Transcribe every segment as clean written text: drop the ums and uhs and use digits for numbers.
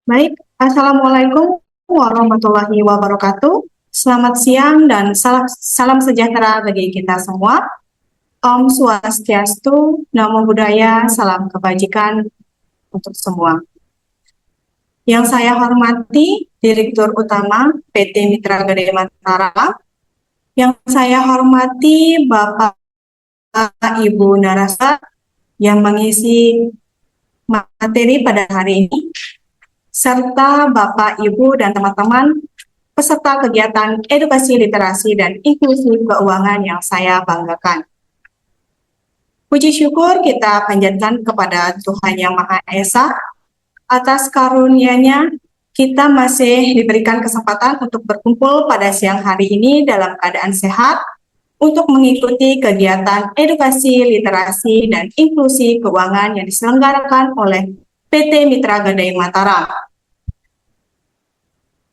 Baik, Assalamualaikum warahmatullahi wabarakatuh. Selamat siang dan salam sejahtera bagi kita semua. Om Swastiastu, Namo Buddhaya, salam kebajikan untuk semua. Yang saya hormati Direktur Utama PT Mitra Gede Mantara, yang saya hormati Bapak Ibu narasumber yang mengisi materi pada hari ini, serta Bapak, Ibu, dan teman-teman peserta kegiatan edukasi literasi dan inklusi keuangan yang saya banggakan. Puji syukur kita panjatkan kepada Tuhan Yang Maha Esa atas karunia-Nya kita masih diberikan kesempatan untuk berkumpul pada siang hari ini dalam keadaan sehat untuk mengikuti kegiatan edukasi literasi dan inklusi keuangan yang diselenggarakan oleh PT Mitra Gadai Mataram.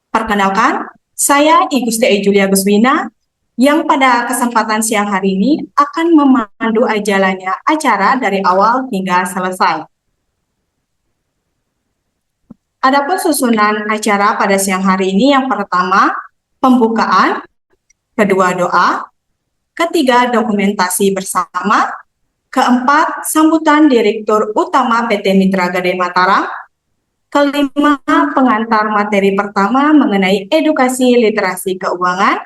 Perkenalkan, saya I Gusti Julia Guswina yang pada kesempatan siang hari ini akan memandu jalannya acara dari awal hingga selesai. Adapun susunan acara pada siang hari ini yang pertama, pembukaan, kedua doa, ketiga dokumentasi bersama, keempat sambutan Direktur Utama PT Mitra Gadai Mataram, kelima pengantar materi pertama mengenai edukasi literasi keuangan,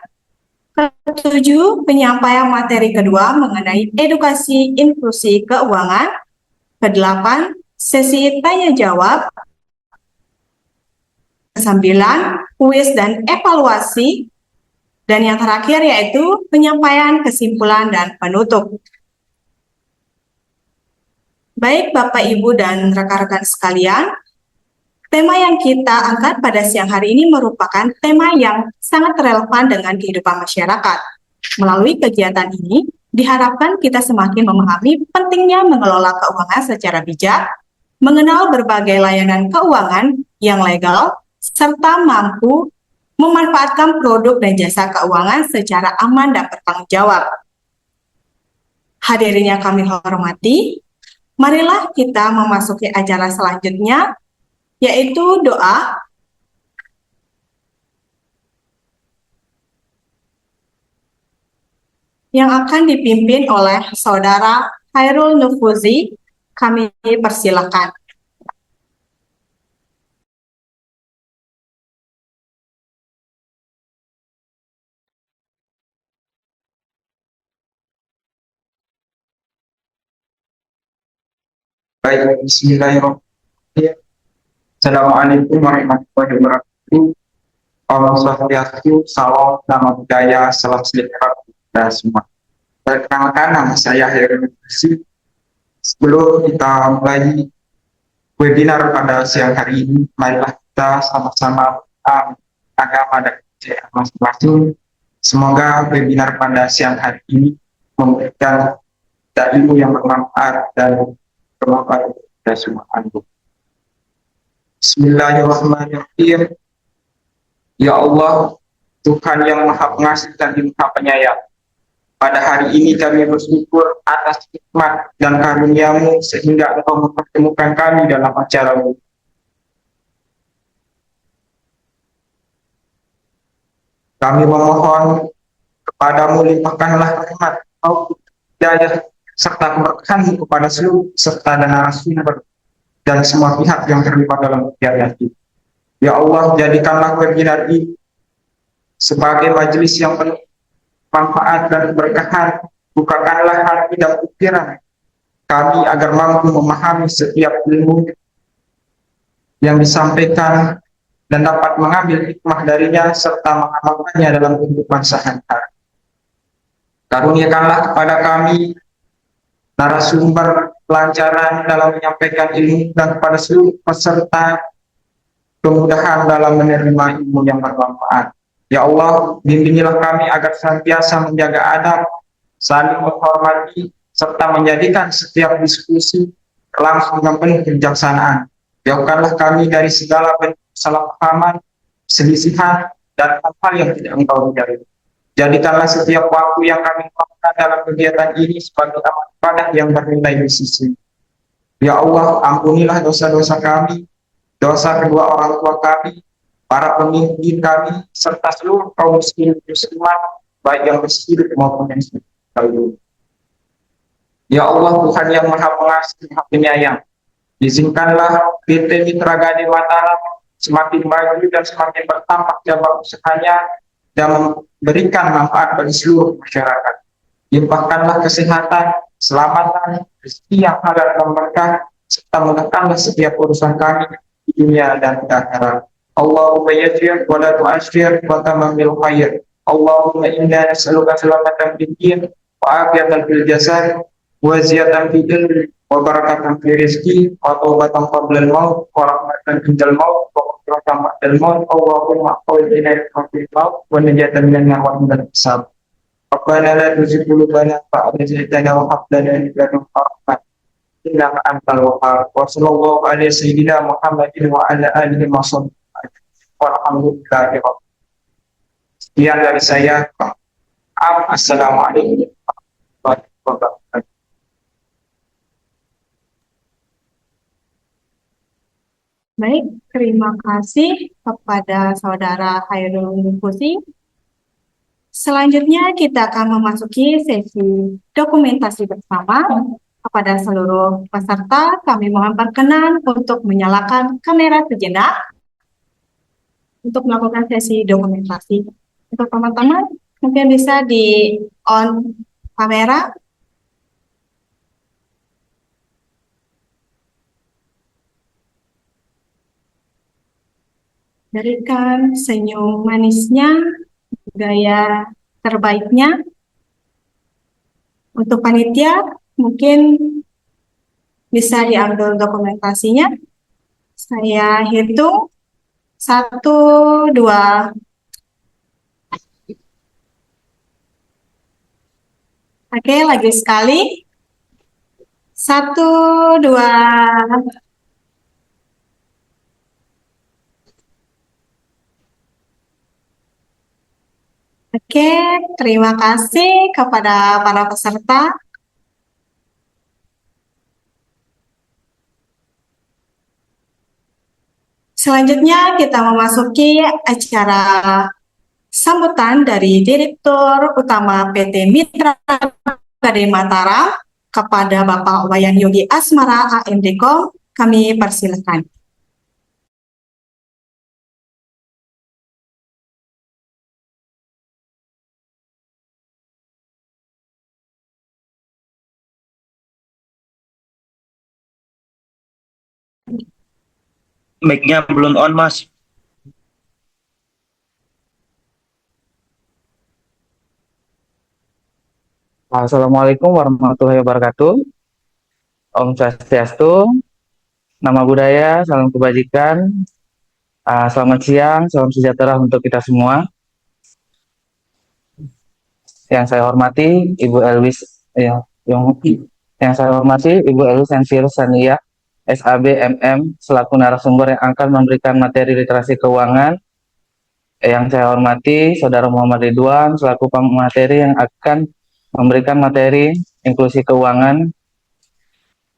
ketujuh penyampaian materi kedua mengenai edukasi inklusi keuangan, kedelapan sesi tanya jawab, kesembilan kuis dan evaluasi, dan yang terakhir yaitu penyampaian kesimpulan dan penutup. Baik Bapak, Ibu, dan rekan-rekan sekalian, tema yang kita angkat pada siang hari ini merupakan tema yang sangat relevan dengan kehidupan masyarakat. Melalui kegiatan ini, diharapkan kita semakin memahami pentingnya mengelola keuangan secara bijak, mengenal berbagai layanan keuangan yang legal, serta mampu memanfaatkan produk dan jasa keuangan secara aman dan bertanggung jawab. Hadirin yang kami hormati, marilah kita memasuki acara selanjutnya, yaitu doa yang akan dipimpin oleh Saudara Khairul Nufuzi. Kami persilakan. Baik, bismillahirrahmanirrahim. Assalamualaikum warahmatullahi wabarakatuh. Om Swastiastu, salam, nama budaya, salam sejahtera kita semua. Perkenalkan, nama saya Heru Nusi. Sebelum kita mulai webinar pada siang hari ini, marilah kita sama-sama agama dan kepercayaan masing-masing. Semoga webinar pada siang hari ini memberikan ilmu yang bermanfaat dan bermanfaat untuk kita semua. Bismillahirrahmanirrahim. Ya Allah, Tuhan yang Maha Pengasih dan Maha Penyayang, pada hari ini kami bersyukur atas nikmat dan karunia-Mu sehingga Engkau mempertemukan kami dalam acara-Mu. Kami memohon kepadamu, limpahkanlah rahmat, hidayah, serta keberkahan kepada seluruh serta dan narasumber dan semua pihak yang terlibat dalam kegiatan ini. Ya Allah, jadikanlah webinar ini sebagai majelis yang penuh manfaat dan keberkahan. Bukakanlah hati dan pikiran kami agar mampu memahami setiap ilmu yang disampaikan dan dapat mengambil hikmah darinya serta mengamalkannya dalam kehidupan sehari-hari. Karuniakanlah kepada kami narasumber kelancaran dalam menyampaikan ilmu dan kepada seluruh peserta kemudahan dalam menerima ilmu yang bermanfaat. Ya Allah, bimbingilah kami agar senantiasa menjaga adab, saling menghormati, serta menjadikan setiap diskusi langsung dengan penuh kebijaksanaan. Jauhkanlah kami dari segala bentuk kesalahpahaman, selisihan, dan hal-hal yang tidak Engkau ridhai. Jadikanlah setiap waktu yang kami lakukan dalam kegiatan ini sebagai amal ibadah yang bernilai di sisi. Ya Allah, ampunilah dosa-dosa kami dosa kedua orang tua kami, para pemimpin kami, serta seluruh kaum muslimin muslimat, baik yang berhidup maupun yang sudah terdahulu. Ya Allah, Tuhan yang Maha Pengasih, Maha Penyayang, izinkanlah PT Mitra Gade Mataram semakin maju dan semakin bertambah cabang usahanya dan memberikan manfaat bagi seluruh masyarakat. Limpahkanlah kesehatan, keselamatan, rezeki yang halal dan berkah, serta mudahkanlah setiap urusan kami di dunia dan di akhirat. Allahumma yassir wa la tu'assir wa tamammil khair. Allahumma inna nas'aluka salamatan fid din wa afiyatan fil jasad wa ziyadatan fil ilmi wa barakatan fil rizqi wa taubatan qabla al-maut wa rahmatan indal maut wa rahmatan ba'dal maut. Allahumma qawlina fil maut wa najatan minan nar wa minal hisab. Rabbana la tuzigh qulubana ba'da idh hadaytana wa hab lana min ladunka rahmah innaka antal wahhab. Wa sallallahu ala sayyidina Muhammadin wa ala alihi wa sahbihi walhamdulillahi rabbil alamin. Sekian dari saya. Assalamualaikum warahmatullahi wabarakatuh. Baik, terima kasih kepada Saudara Hairul Nufus. Selanjutnya kita akan memasuki sesi dokumentasi bersama. Kepada seluruh peserta, kami mohon perkenan untuk menyalakan kamera sejenak untuk melakukan sesi dokumentasi. Untuk teman-teman, mungkin bisa di on kamera. Berikan senyum manisnya, gaya terbaiknya. Untuk panitia, mungkin bisa diambil dokumentasinya. Saya hitung 1, 2. Oke, lagi sekali. 1, 2. Oke, terima kasih kepada para peserta. Selanjutnya kita memasuki acara sambutan dari Direktur Utama PT Mitra Gade Mataram kepada Bapak Wayan Yogi Asmara AMDKOM. Kami persilakan. Mic-nya belum on, Mas. Assalamualaikum warahmatullahi wabarakatuh. Om Swastiastu, nama budaya, salam kebajikan. Selamat siang, salam sejahtera untuk kita semua. Yang saya hormati Ibu Elwis, yang saya hormati Ibu Elwis Ensir Sania, SAB MM, selaku narasumber yang akan memberikan materi literasi keuangan. Yang saya hormati Saudara Muhammad Ridwan, selaku pemateri yang akan memberikan materi inklusi keuangan.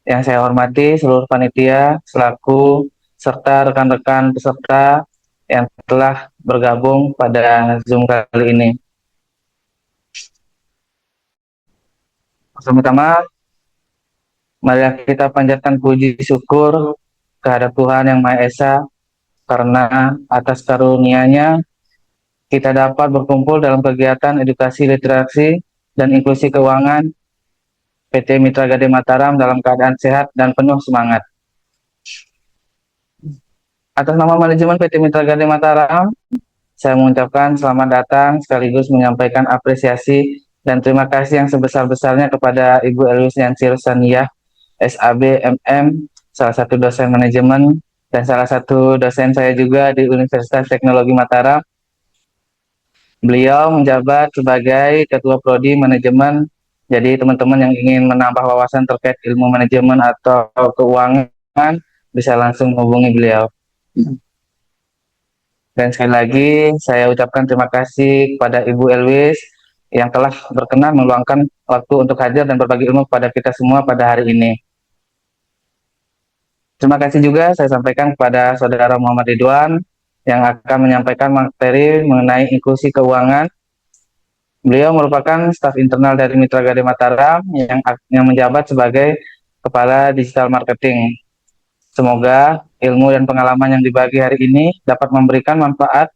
Yang saya hormati seluruh panitia, selaku serta rekan-rekan peserta yang telah bergabung pada Zoom kali ini. Pertama-tama, mari kita panjatkan puji syukur kehadap Tuhan Yang Maha Esa, karena atas karunia-Nya kita dapat berkumpul dalam kegiatan edukasi literasi dan inklusi keuangan PT Mitra Gade Mataram dalam keadaan sehat dan penuh semangat. Atas nama manajemen PT Mitra Gade Mataram, saya mengucapkan selamat datang sekaligus menyampaikan apresiasi dan terima kasih yang sebesar-besarnya kepada Ibu Elwis Yansir Saniah, SAB MM, salah satu dosen manajemen dan salah satu dosen saya juga di Universitas Teknologi Mataram. Beliau menjabat sebagai Ketua Prodi Manajemen. Jadi teman-teman yang ingin menambah wawasan terkait ilmu manajemen atau keuangan bisa langsung menghubungi beliau. Dan sekali lagi saya ucapkan terima kasih kepada Ibu Elwis yang telah berkenan meluangkan waktu untuk hadir dan berbagi ilmu kepada kita semua pada hari ini. Terima kasih juga saya sampaikan kepada Saudara Muhammad Ridwan yang akan menyampaikan materi mengenai inklusi keuangan. Beliau merupakan staf internal dari Mitra Gade Mataram yang menjabat sebagai Kepala Digital Marketing. Semoga ilmu dan pengalaman yang dibagi hari ini dapat memberikan manfaat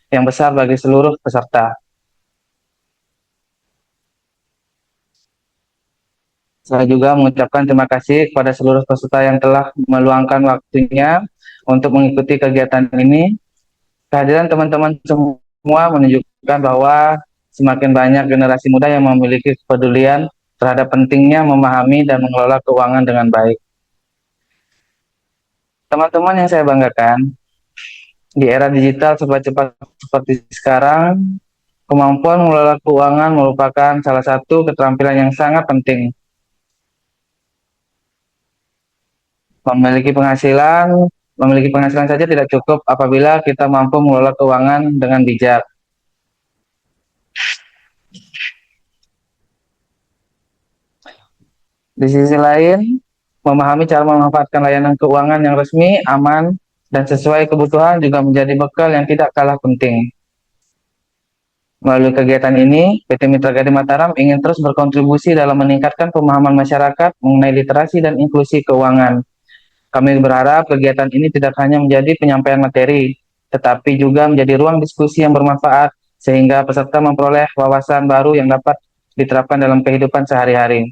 yang besar bagi seluruh peserta. Saya juga mengucapkan terima kasih kepada seluruh peserta yang telah meluangkan waktunya untuk mengikuti kegiatan ini. Kehadiran teman-teman semua menunjukkan bahwa semakin banyak generasi muda yang memiliki kepedulian terhadap pentingnya memahami dan mengelola keuangan dengan baik. Teman-teman yang saya banggakan, di era digital cepat-cepat seperti sekarang, kemampuan mengelola keuangan merupakan salah satu keterampilan yang sangat penting. Memiliki penghasilan saja tidak cukup apabila kita mampu mengelola keuangan dengan bijak. Di sisi lain, memahami cara memanfaatkan layanan keuangan yang resmi, aman, dan sesuai kebutuhan juga menjadi bekal yang tidak kalah penting. Melalui kegiatan ini, PT Mitra Gade Mataram ingin terus berkontribusi dalam meningkatkan pemahaman masyarakat mengenai literasi dan inklusi keuangan. Kami berharap kegiatan ini tidak hanya menjadi penyampaian materi, tetapi juga menjadi ruang diskusi yang bermanfaat sehingga peserta memperoleh wawasan baru yang dapat diterapkan dalam kehidupan sehari-hari.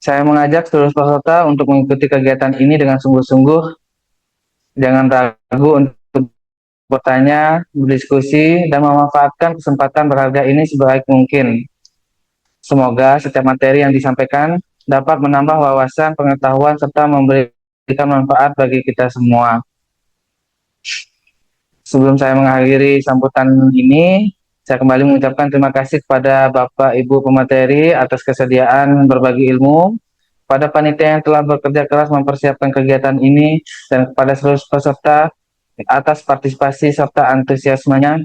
Saya mengajak seluruh peserta untuk mengikuti kegiatan ini dengan sungguh-sungguh. Jangan ragu untuk bertanya, berdiskusi, dan memanfaatkan kesempatan berharga ini sebaik mungkin. Semoga setiap materi yang disampaikan dapat menambah wawasan, pengetahuan, serta memberikan manfaat bagi kita semua. Sebelum saya mengakhiri sambutan ini, saya kembali mengucapkan terima kasih kepada Bapak Ibu pemateri atas kesediaan berbagi ilmu, pada panitia yang telah bekerja keras mempersiapkan kegiatan ini, dan kepada seluruh peserta atas partisipasi serta antusiasmenya.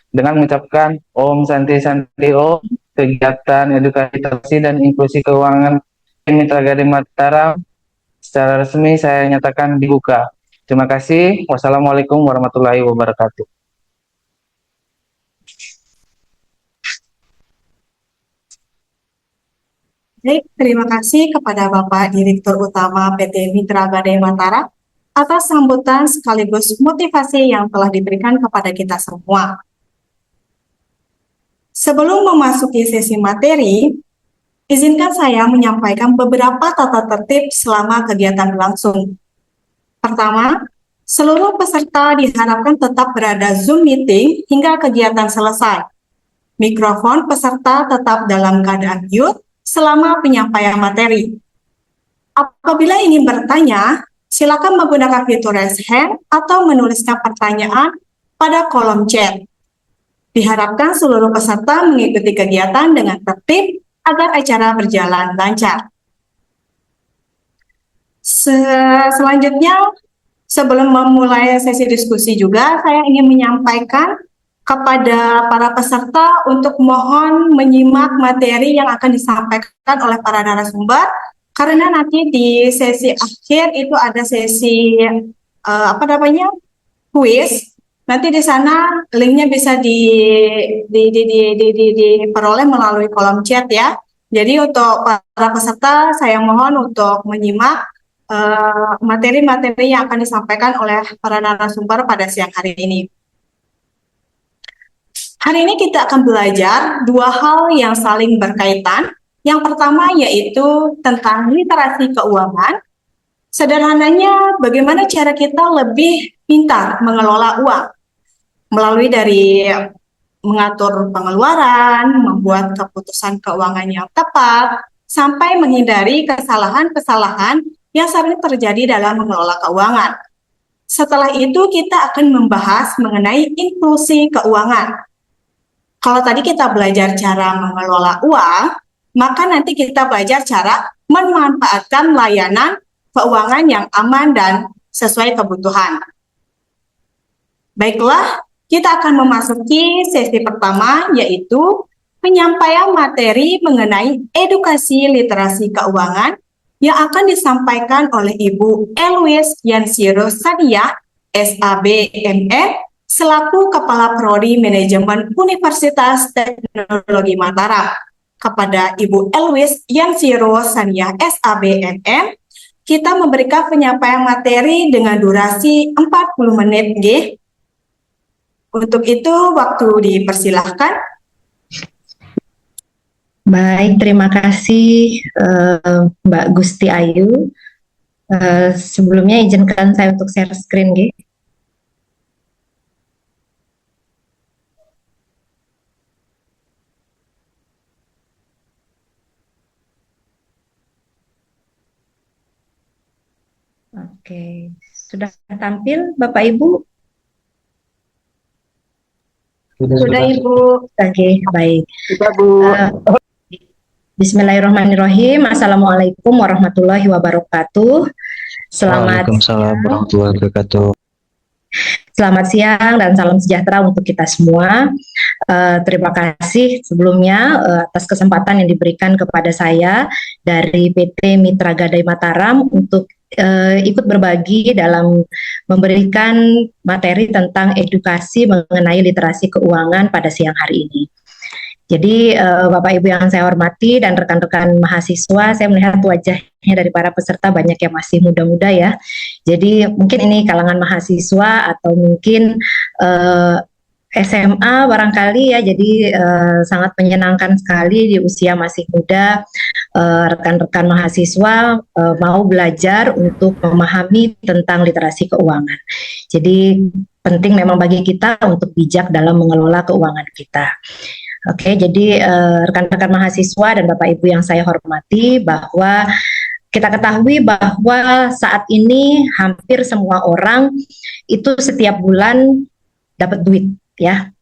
Dengan mengucapkan Om Santi Santi Om, kegiatan edukasi dan inklusi keuangan Mitra Gade Mataram secara resmi saya nyatakan dibuka. Terima kasih. Wassalamualaikum warahmatullahi wabarakatuh. Baik, terima kasih kepada Bapak Direktur Utama PT Mitra Gade Mataram atas sambutan sekaligus motivasi yang telah diberikan kepada kita semua. Sebelum memasuki sesi materi, izinkan saya menyampaikan beberapa tata tertib selama kegiatan berlangsung. Pertama, seluruh peserta diharapkan tetap berada Zoom meeting hingga kegiatan selesai. Mikrofon peserta tetap dalam keadaan mute selama penyampaian materi. Apabila ingin bertanya, silakan menggunakan fitur raise hand atau menuliskan pertanyaan pada kolom chat. Diharapkan seluruh peserta mengikuti kegiatan dengan tertib agar acara berjalan lancar. Selanjutnya, sebelum memulai sesi diskusi juga, saya ingin menyampaikan kepada para peserta untuk mohon menyimak materi yang akan disampaikan oleh para narasumber, karena nanti di sesi akhir itu ada sesi quiz. Nanti di sana linknya bisa diperoleh melalui kolom chat ya. Jadi untuk para peserta saya mohon untuk menyimak materi-materi yang akan disampaikan oleh para narasumber pada siang hari ini. Hari ini kita akan belajar dua hal yang saling berkaitan. Yang pertama yaitu tentang literasi keuangan. Sederhananya, bagaimana cara kita lebih pintar mengelola uang melalui dari mengatur pengeluaran, membuat keputusan keuangan yang tepat, sampai menghindari kesalahan-kesalahan yang sering terjadi dalam mengelola keuangan. Setelah itu kita akan membahas mengenai inklusi keuangan. Kalau tadi kita belajar cara mengelola uang, maka nanti kita belajar cara memanfaatkan layanan keuangan yang aman dan sesuai kebutuhan. Baiklah, kita akan memasuki sesi pertama, yaitu penyampaian materi mengenai edukasi literasi keuangan yang akan disampaikan oleh Ibu Elwis Yansiro Saniah, SABMM, selaku Kepala Prodi Manajemen Universitas Teknologi Mataram. Kepada Ibu Elwis Yansiro Saniah, SABMM, kita memberikan penyampaian materi dengan durasi 40 menit, nggih. Untuk itu, waktu dipersilahkan. Baik, terima kasih Mbak Gusti Ayu. Sebelumnya izinkan saya untuk share screen, nggih. Oke, sudah tampil Bapak Ibu? Sudah, Ibu. Oke, baik. Kita Bu. Bismillahirrahmanirrahim. Assalamualaikum warahmatullahi wabarakatuh. Waalaikumsalam warahmatullahi wabarakatuh. Selamat siang dan salam sejahtera untuk kita semua. Terima kasih sebelumnya atas kesempatan yang diberikan kepada saya dari PT Mitra Gadai Mataram untuk ikut berbagi dalam memberikan materi tentang edukasi mengenai literasi keuangan pada siang hari ini. Jadi Bapak Ibu yang saya hormati dan rekan-rekan mahasiswa, saya melihat wajahnya dari para peserta banyak yang masih muda-muda ya. Jadi mungkin ini kalangan mahasiswa atau mungkin SMA barangkali ya. Jadi sangat menyenangkan sekali di usia masih muda rekan-rekan mahasiswa mau belajar untuk memahami tentang literasi keuangan. Jadi penting memang bagi kita untuk bijak dalam mengelola keuangan kita. Oke, jadi rekan-rekan mahasiswa dan Bapak Ibu yang saya hormati, bahwa kita ketahui bahwa saat ini hampir semua orang itu setiap bulan dapat duit, ya.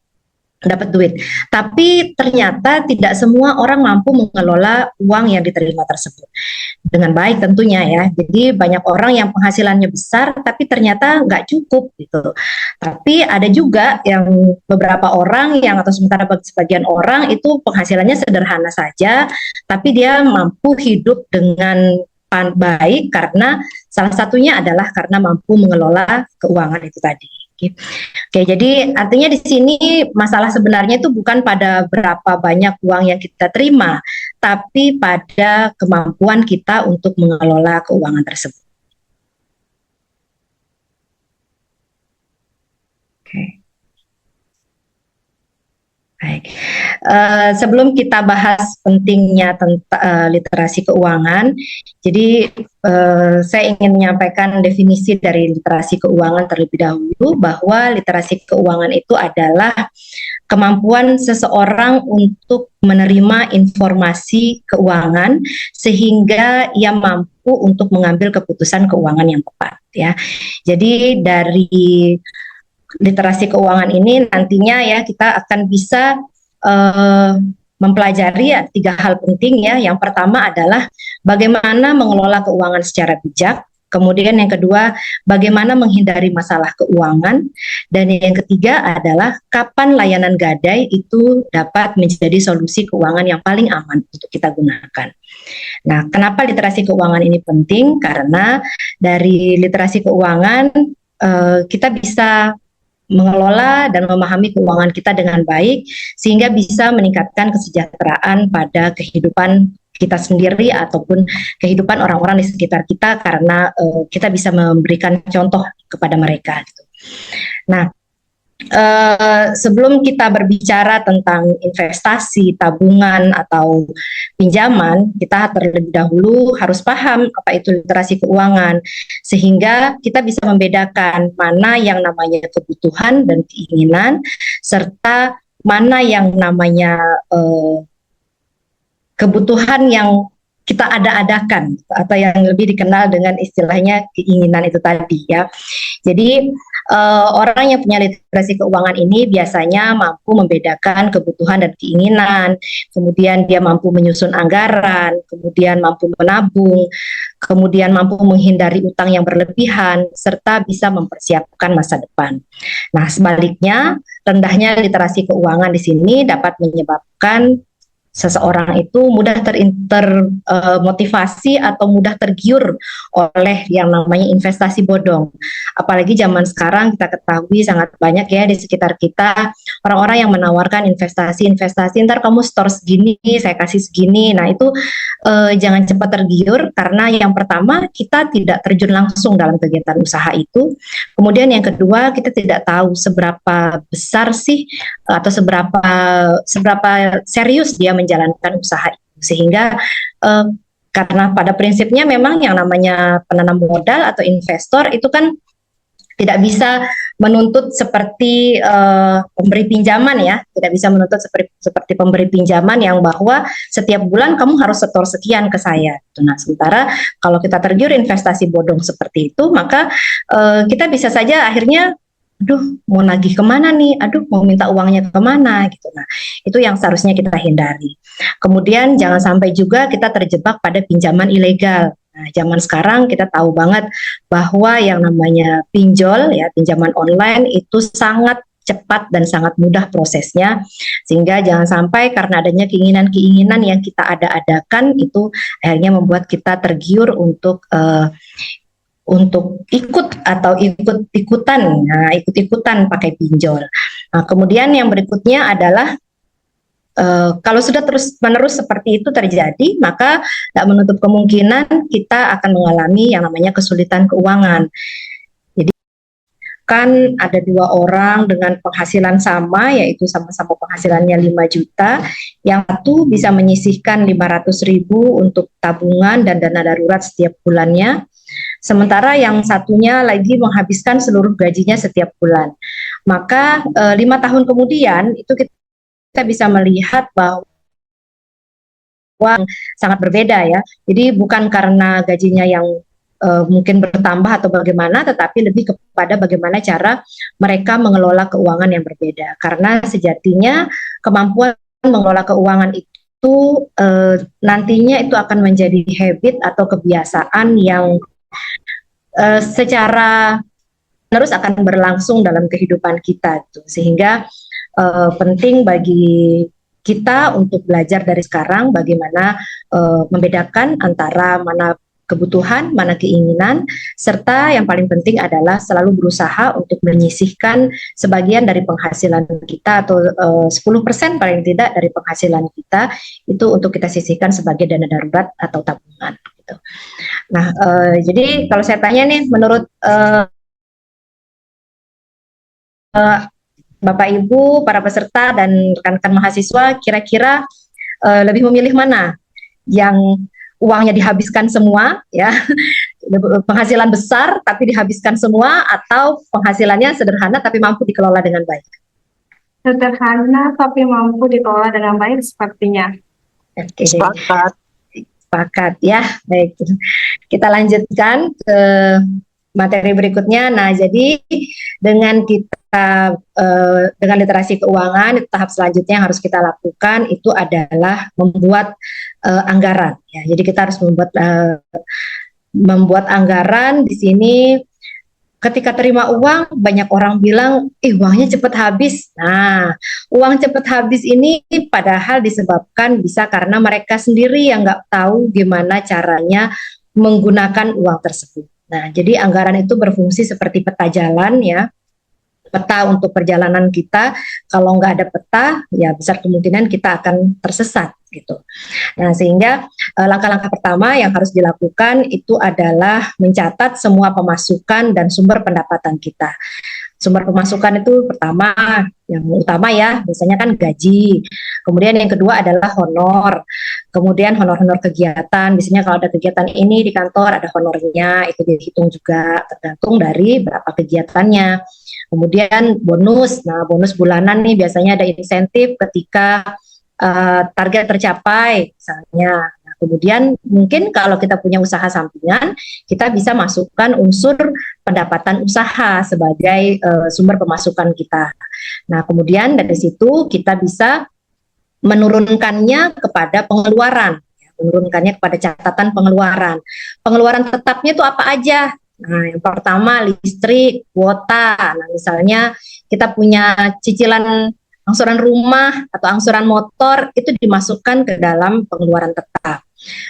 Dapat duit. Tapi ternyata tidak semua orang mampu mengelola uang yang diterima tersebut dengan baik tentunya ya. Jadi banyak orang yang penghasilannya besar tapi ternyata nggak cukup gitu. Tapi ada juga yang beberapa orang yang atau sementara bagi sebagian orang itu penghasilannya sederhana saja tapi dia mampu hidup dengan baik karena salah satunya adalah karena mampu mengelola keuangan itu tadi. Oke, jadi artinya di sini masalah sebenarnya itu bukan pada berapa banyak uang yang kita terima, tapi pada kemampuan kita untuk mengelola keuangan tersebut. Oke. Baik. Sebelum kita bahas pentingnya tentang literasi keuangan, jadi saya ingin menyampaikan definisi dari literasi keuangan terlebih dahulu, bahwa literasi keuangan itu adalah kemampuan seseorang untuk menerima informasi keuangan sehingga ia mampu untuk mengambil keputusan keuangan yang tepat ya. Jadi dari literasi keuangan ini nantinya ya kita akan bisa mempelajari ya, 3 hal penting ya. Yang pertama adalah bagaimana mengelola keuangan secara bijak. Kemudian yang kedua, bagaimana menghindari masalah keuangan. Dan yang ketiga adalah kapan layanan gadai itu dapat menjadi solusi keuangan yang paling aman untuk kita gunakan. Nah, kenapa literasi keuangan ini penting? Karena dari literasi keuangan kita bisa mengelola dan memahami keuangan kita dengan baik sehingga bisa meningkatkan kesejahteraan pada kehidupan kita sendiri ataupun kehidupan orang-orang di sekitar kita karena kita bisa memberikan contoh kepada mereka gitu. Nah, sebelum kita berbicara tentang investasi, tabungan atau pinjaman, kita terlebih dahulu harus paham apa itu literasi keuangan sehingga kita bisa membedakan mana yang namanya kebutuhan dan keinginan serta mana yang namanya kebutuhan yang kita ada-adakan atau yang lebih dikenal dengan istilahnya keinginan itu tadi ya. Jadi orang yang punya literasi keuangan ini biasanya mampu membedakan kebutuhan dan keinginan, kemudian dia mampu menyusun anggaran, kemudian mampu menabung, kemudian mampu menghindari utang yang berlebihan, serta bisa mempersiapkan masa depan. Nah, sebaliknya rendahnya literasi keuangan di sini dapat menyebabkan seseorang itu mudah termotivasi atau mudah tergiur oleh yang namanya investasi bodong. Apalagi zaman sekarang kita ketahui sangat banyak ya di sekitar kita orang-orang yang menawarkan investasi, ntar kamu store segini, saya kasih segini. Nah itu jangan cepat tergiur karena yang pertama kita tidak terjun langsung dalam kegiatan usaha itu. Kemudian yang kedua kita tidak tahu seberapa besar sih atau seberapa serius dia menjalankan usaha itu, sehingga karena pada prinsipnya memang yang namanya penanam modal atau investor itu kan tidak bisa menuntut seperti pemberi pinjaman ya, tidak bisa menuntut seperti pemberi pinjaman yang bahwa setiap bulan kamu harus setor sekian ke saya. Nah, sementara kalau kita tergiur investasi bodong seperti itu, maka kita bisa saja akhirnya aduh mau nagih kemana nih, aduh mau minta uangnya kemana gitu. Nah itu yang seharusnya kita hindari. Kemudian jangan sampai juga kita terjebak pada pinjaman ilegal. Nah zaman sekarang kita tahu banget bahwa yang namanya pinjol ya, pinjaman online itu sangat cepat dan sangat mudah prosesnya, sehingga jangan sampai karena adanya keinginan-keinginan yang kita ada-adakan itu akhirnya membuat kita tergiur untuk ikut atau ikut-ikutan pakai pinjol. Nah, kemudian yang berikutnya adalah kalau sudah terus-menerus seperti itu terjadi, maka tidak menutup kemungkinan kita akan mengalami yang namanya kesulitan keuangan. Jadi kan ada dua orang dengan penghasilan sama, yaitu sama-sama penghasilannya 5 juta, yang satu bisa menyisihkan 500.000 untuk tabungan dan dana darurat setiap bulannya, sementara yang satunya lagi menghabiskan seluruh gajinya setiap bulan. Maka 5 tahun kemudian itu kita bisa melihat bahwa sangat berbeda ya. Jadi bukan karena gajinya yang mungkin bertambah atau bagaimana, tetapi lebih kepada bagaimana cara mereka mengelola keuangan yang berbeda. Karena sejatinya kemampuan mengelola keuangan itu nantinya itu akan menjadi habit atau kebiasaan yang secara terus akan berlangsung dalam kehidupan kita, gitu. Sehingga penting bagi kita untuk belajar dari sekarang bagaimana membedakan antara mana kebutuhan, mana keinginan, serta yang paling penting adalah selalu berusaha untuk menyisihkan sebagian dari penghasilan kita atau 10% paling tidak dari penghasilan kita itu untuk kita sisihkan sebagai dana darurat atau tabungan. Gitu. Nah, jadi kalau saya tanya nih, menurut Bapak Ibu, para peserta dan rekan-rekan mahasiswa, kira-kira lebih memilih mana? Yang uangnya dihabiskan semua, ya, penghasilan besar tapi dihabiskan semua, atau penghasilannya sederhana tapi mampu dikelola dengan baik? Sederhana tapi mampu dikelola dengan baik sepertinya. Oke. Sepakat ya, baik. Kita lanjutkan ke materi berikutnya. Nah, jadi dengan kita dengan literasi keuangan, tahap selanjutnya yang harus kita lakukan itu adalah membuat anggaran. Ya, jadi kita harus membuat anggaran. Di sini ketika terima uang, banyak orang bilang, uangnya cepat habis. Nah, uang cepat habis ini padahal disebabkan bisa karena mereka sendiri yang nggak tahu gimana caranya menggunakan uang tersebut. Nah, jadi anggaran itu berfungsi seperti peta jalan ya, peta untuk perjalanan kita. Kalau nggak ada peta, ya besar kemungkinan kita akan tersesat gitu. Nah, sehingga langkah-langkah pertama yang harus dilakukan itu adalah mencatat semua pemasukan dan sumber pendapatan kita. Sumber pemasukan itu pertama, yang utama ya, biasanya kan gaji. Kemudian yang kedua adalah honor. Kemudian honor-honor kegiatan, biasanya kalau ada kegiatan ini di kantor ada honornya, itu dihitung juga tergantung dari berapa kegiatannya. Kemudian bonus, nah bonus bulanan nih biasanya ada insentif ketika target tercapai misalnya. Nah, kemudian mungkin kalau kita punya usaha sampingan, kita bisa masukkan unsur pendapatan usaha sebagai sumber pemasukan kita. Nah, kemudian dari situ kita bisa menurunkannya kepada pengeluaran, menurunkannya kepada catatan pengeluaran. Pengeluaran tetapnya itu apa aja? Nah, yang pertama listrik, kuota. Nah, misalnya kita punya cicilan angsuran rumah atau angsuran motor itu dimasukkan ke dalam pengeluaran tetap.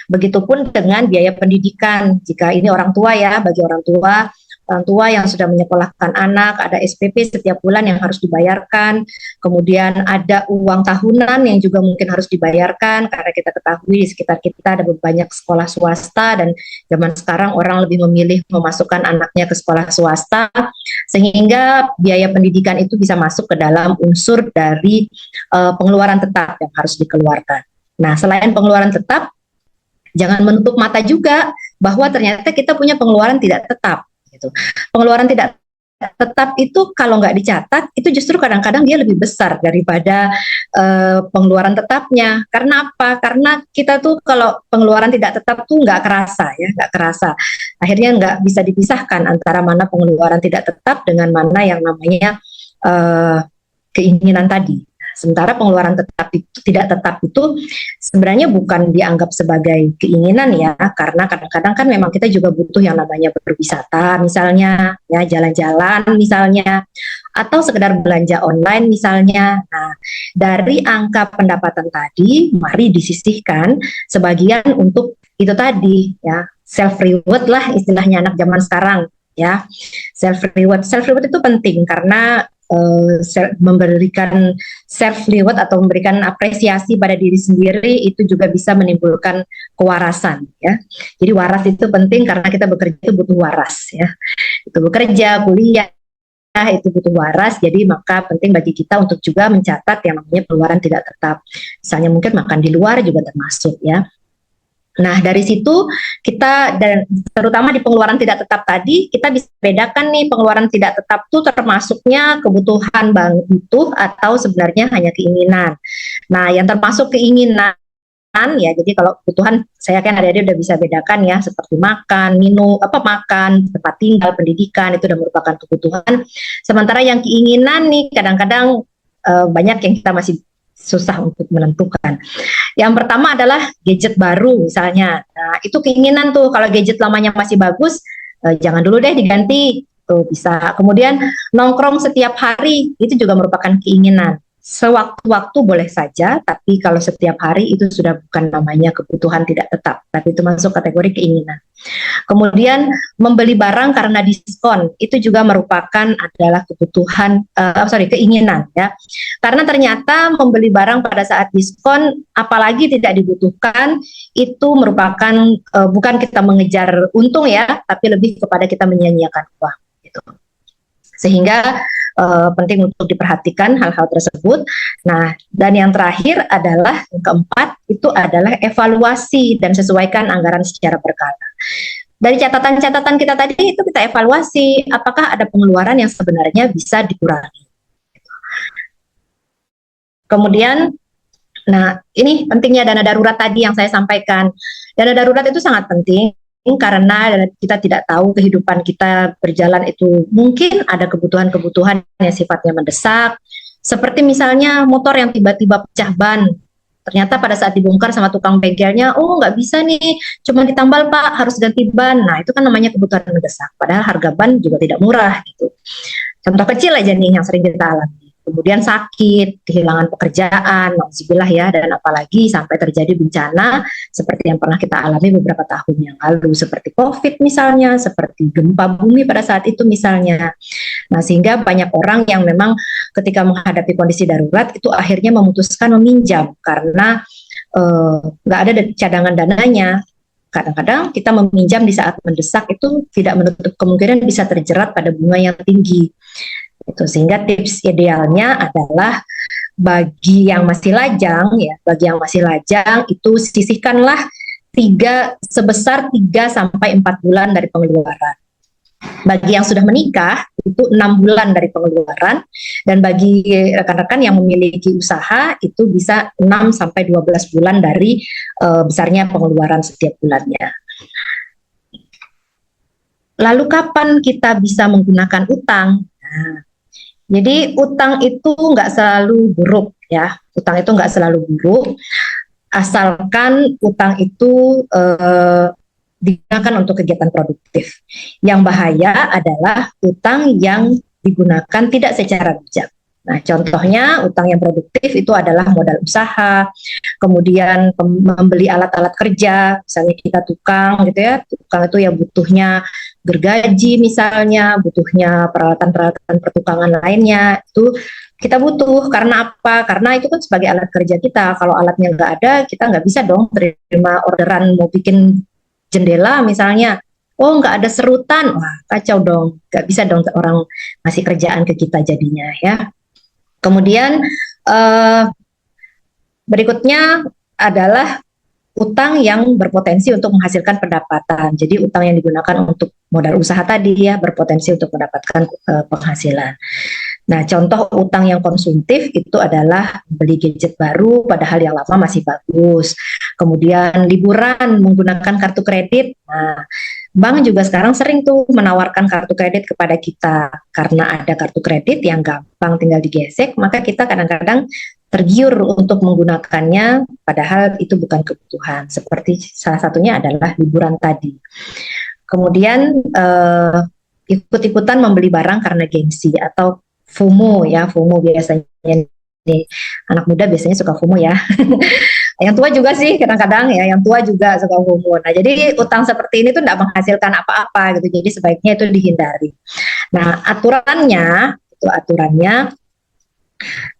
Begitupun dengan biaya pendidikan. Jika ini orang tua ya, bagi orang tua yang sudah menyekolahkan anak, ada SPP setiap bulan yang harus dibayarkan, kemudian ada uang tahunan yang juga mungkin harus dibayarkan, karena kita ketahui di sekitar kita ada banyak sekolah swasta, dan zaman sekarang orang lebih memilih memasukkan anaknya ke sekolah swasta, sehingga biaya pendidikan itu bisa masuk ke dalam unsur dari pengeluaran tetap yang harus dikeluarkan. Nah, selain pengeluaran tetap, jangan menutup mata juga bahwa ternyata kita punya pengeluaran tidak tetap. Gitu. Pengeluaran tidak tetap itu kalau nggak dicatat itu justru kadang-kadang dia lebih besar daripada pengeluaran tetapnya. Karena apa? Karena kita tuh kalau pengeluaran tidak tetap tuh nggak kerasa ya, nggak kerasa. Akhirnya nggak bisa dipisahkan antara mana pengeluaran tidak tetap dengan mana yang namanya keinginan tadi. Sementara pengeluaran tidak tetap itu sebenarnya bukan dianggap sebagai keinginan ya, karena kadang-kadang kan memang kita juga butuh yang namanya berwisata misalnya, ya jalan-jalan misalnya, atau sekedar belanja online misalnya. Nah, dari angka pendapatan tadi, mari disisihkan sebagian untuk itu tadi ya, self reward lah istilahnya anak zaman sekarang ya. Self reward itu penting karena memberikan self reward atau memberikan apresiasi pada diri sendiri itu juga bisa menimbulkan kewarasan ya. Jadi waras itu penting karena kita bekerja itu butuh waras ya. Itu bekerja, kuliah itu butuh waras, jadi maka penting bagi kita untuk juga mencatat yang namanya pengeluaran tidak tetap. Misalnya mungkin makan di luar juga termasuk ya. Nah, dari situ kita, dan terutama di pengeluaran tidak tetap tadi, kita bisa bedakan nih pengeluaran tidak tetap itu termasuknya kebutuhan butuh atau sebenarnya hanya keinginan. Nah, yang termasuk keinginan ya, jadi kalau kebutuhan saya kan adik-adik udah bisa bedakan ya, seperti makan, minum, makan, tempat tinggal, pendidikan, itu udah merupakan kebutuhan. Sementara yang keinginan nih kadang-kadang banyak yang kita masih susah untuk menentukan. Yang pertama adalah gadget baru misalnya. Nah, itu keinginan tuh, kalau gadget lamanya masih bagus, jangan dulu deh diganti. Tuh bisa. Kemudian nongkrong setiap hari, itu juga merupakan keinginan. Sewaktu-waktu boleh saja, tapi kalau setiap hari itu sudah bukan namanya kebutuhan tidak tetap, tapi itu masuk kategori keinginan. Kemudian membeli barang karena diskon, itu juga merupakan adalah kebutuhan, keinginan ya. Karena ternyata membeli barang pada saat diskon, apalagi tidak dibutuhkan, itu merupakan bukan kita mengejar untung ya, tapi lebih kepada kita menyia-nyiakan uang. Gitu. Sehingga penting untuk diperhatikan hal-hal tersebut. Nah, dan yang terakhir adalah yang keempat itu adalah evaluasi dan sesuaikan anggaran secara berkala. Dari catatan-catatan kita tadi itu kita evaluasi apakah ada pengeluaran yang sebenarnya bisa dikurangi. Kemudian, nah ini pentingnya dana darurat tadi yang saya sampaikan. Dana darurat itu sangat penting karena kita tidak tahu kehidupan kita berjalan itu mungkin ada kebutuhan-kebutuhan yang sifatnya mendesak, seperti misalnya motor yang tiba-tiba pecah ban. Ternyata pada saat dibongkar sama tukang bengkelnya, oh nggak bisa nih, cuma ditambal Pak, harus ganti ban. Nah itu kan namanya kebutuhan mendesak, padahal harga ban juga tidak murah gitu. Contoh kecil aja nih yang sering kita alami. Kemudian sakit, kehilangan pekerjaan, nauzubillah ya, dan apalagi sampai terjadi bencana seperti yang pernah kita alami beberapa tahun yang lalu, seperti COVID misalnya, seperti gempa bumi pada saat itu misalnya. Nah, sehingga banyak orang yang memang ketika menghadapi kondisi darurat itu akhirnya memutuskan meminjam karena nggak ada cadangan dananya. Kadang-kadang kita meminjam di saat mendesak itu tidak menutup kemungkinan bisa terjerat pada bunga yang tinggi. Itu sehingga tips idealnya adalah bagi yang masih lajang itu sisihkanlah sebesar 3 sampai 4 bulan dari pengeluaran. Bagi yang sudah menikah itu 6 bulan dari pengeluaran, dan bagi rekan-rekan yang memiliki usaha itu bisa 6 sampai 12 bulan dari besarnya pengeluaran setiap bulannya. Lalu kapan kita bisa menggunakan utang? Nah, jadi utang itu nggak selalu buruk ya, utang itu nggak selalu buruk, asalkan utang itu digunakan untuk kegiatan produktif. Yang bahaya adalah utang yang digunakan tidak secara bijak. Nah, contohnya utang yang produktif itu adalah modal usaha, kemudian membeli alat-alat kerja, misalnya kita tukang gitu ya, tukang itu ya butuhnya gergaji misalnya, butuhnya peralatan-peralatan pertukangan lainnya, itu kita butuh karena apa? Karena itu kan sebagai alat kerja kita. Kalau alatnya nggak ada, kita nggak bisa dong terima orderan mau bikin jendela misalnya. Oh, nggak ada serutan, wah kacau dong, nggak bisa dong orang ngasih kerjaan ke kita jadinya ya. Kemudian eh, berikutnya adalah utang yang berpotensi untuk menghasilkan pendapatan. Jadi utang yang digunakan untuk modal usaha tadi ya berpotensi untuk mendapatkan penghasilan. Nah, contoh utang yang konsumtif itu adalah beli gadget baru padahal yang lama masih bagus. Kemudian liburan menggunakan kartu kredit. Nah, bank juga sekarang sering tuh menawarkan kartu kredit kepada kita karena ada kartu kredit yang gampang tinggal digesek, maka kita kadang-kadang tergiur untuk menggunakannya padahal itu bukan kebutuhan. Seperti salah satunya adalah liburan tadi. Kemudian ikut-ikutan membeli barang karena gengsi atau FOMO ya, FOMO biasanya nih anak muda biasanya suka FOMO ya. Yang tua juga sih kadang-kadang ya, yang tua juga suka FOMO. Nah, jadi utang seperti ini tuh tidak menghasilkan apa-apa gitu. Jadi sebaiknya itu dihindari. Nah, aturannya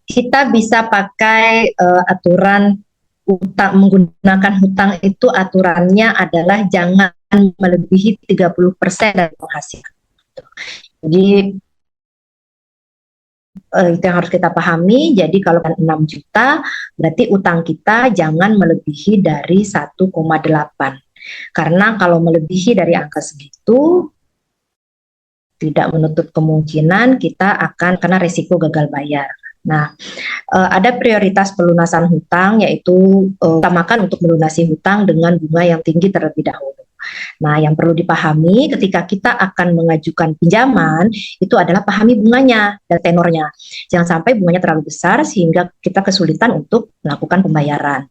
kita bisa pakai aturan utang, menggunakan hutang itu aturannya adalah jangan melebihi 30% dari penghasilan. Jadi itu yang harus kita pahami. Jadi kalau 6 juta berarti utang kita jangan melebihi dari 1,8. Karena kalau melebihi dari angka segitu tidak menutup kemungkinan kita akan kena risiko gagal bayar. Nah, ada prioritas pelunasan hutang yaitu utamakan untuk melunasi hutang dengan bunga yang tinggi terlebih dahulu. Nah, yang perlu dipahami ketika kita akan mengajukan pinjaman itu adalah pahami bunganya dan tenornya. Jangan sampai bunganya terlalu besar sehingga kita kesulitan untuk melakukan pembayaran.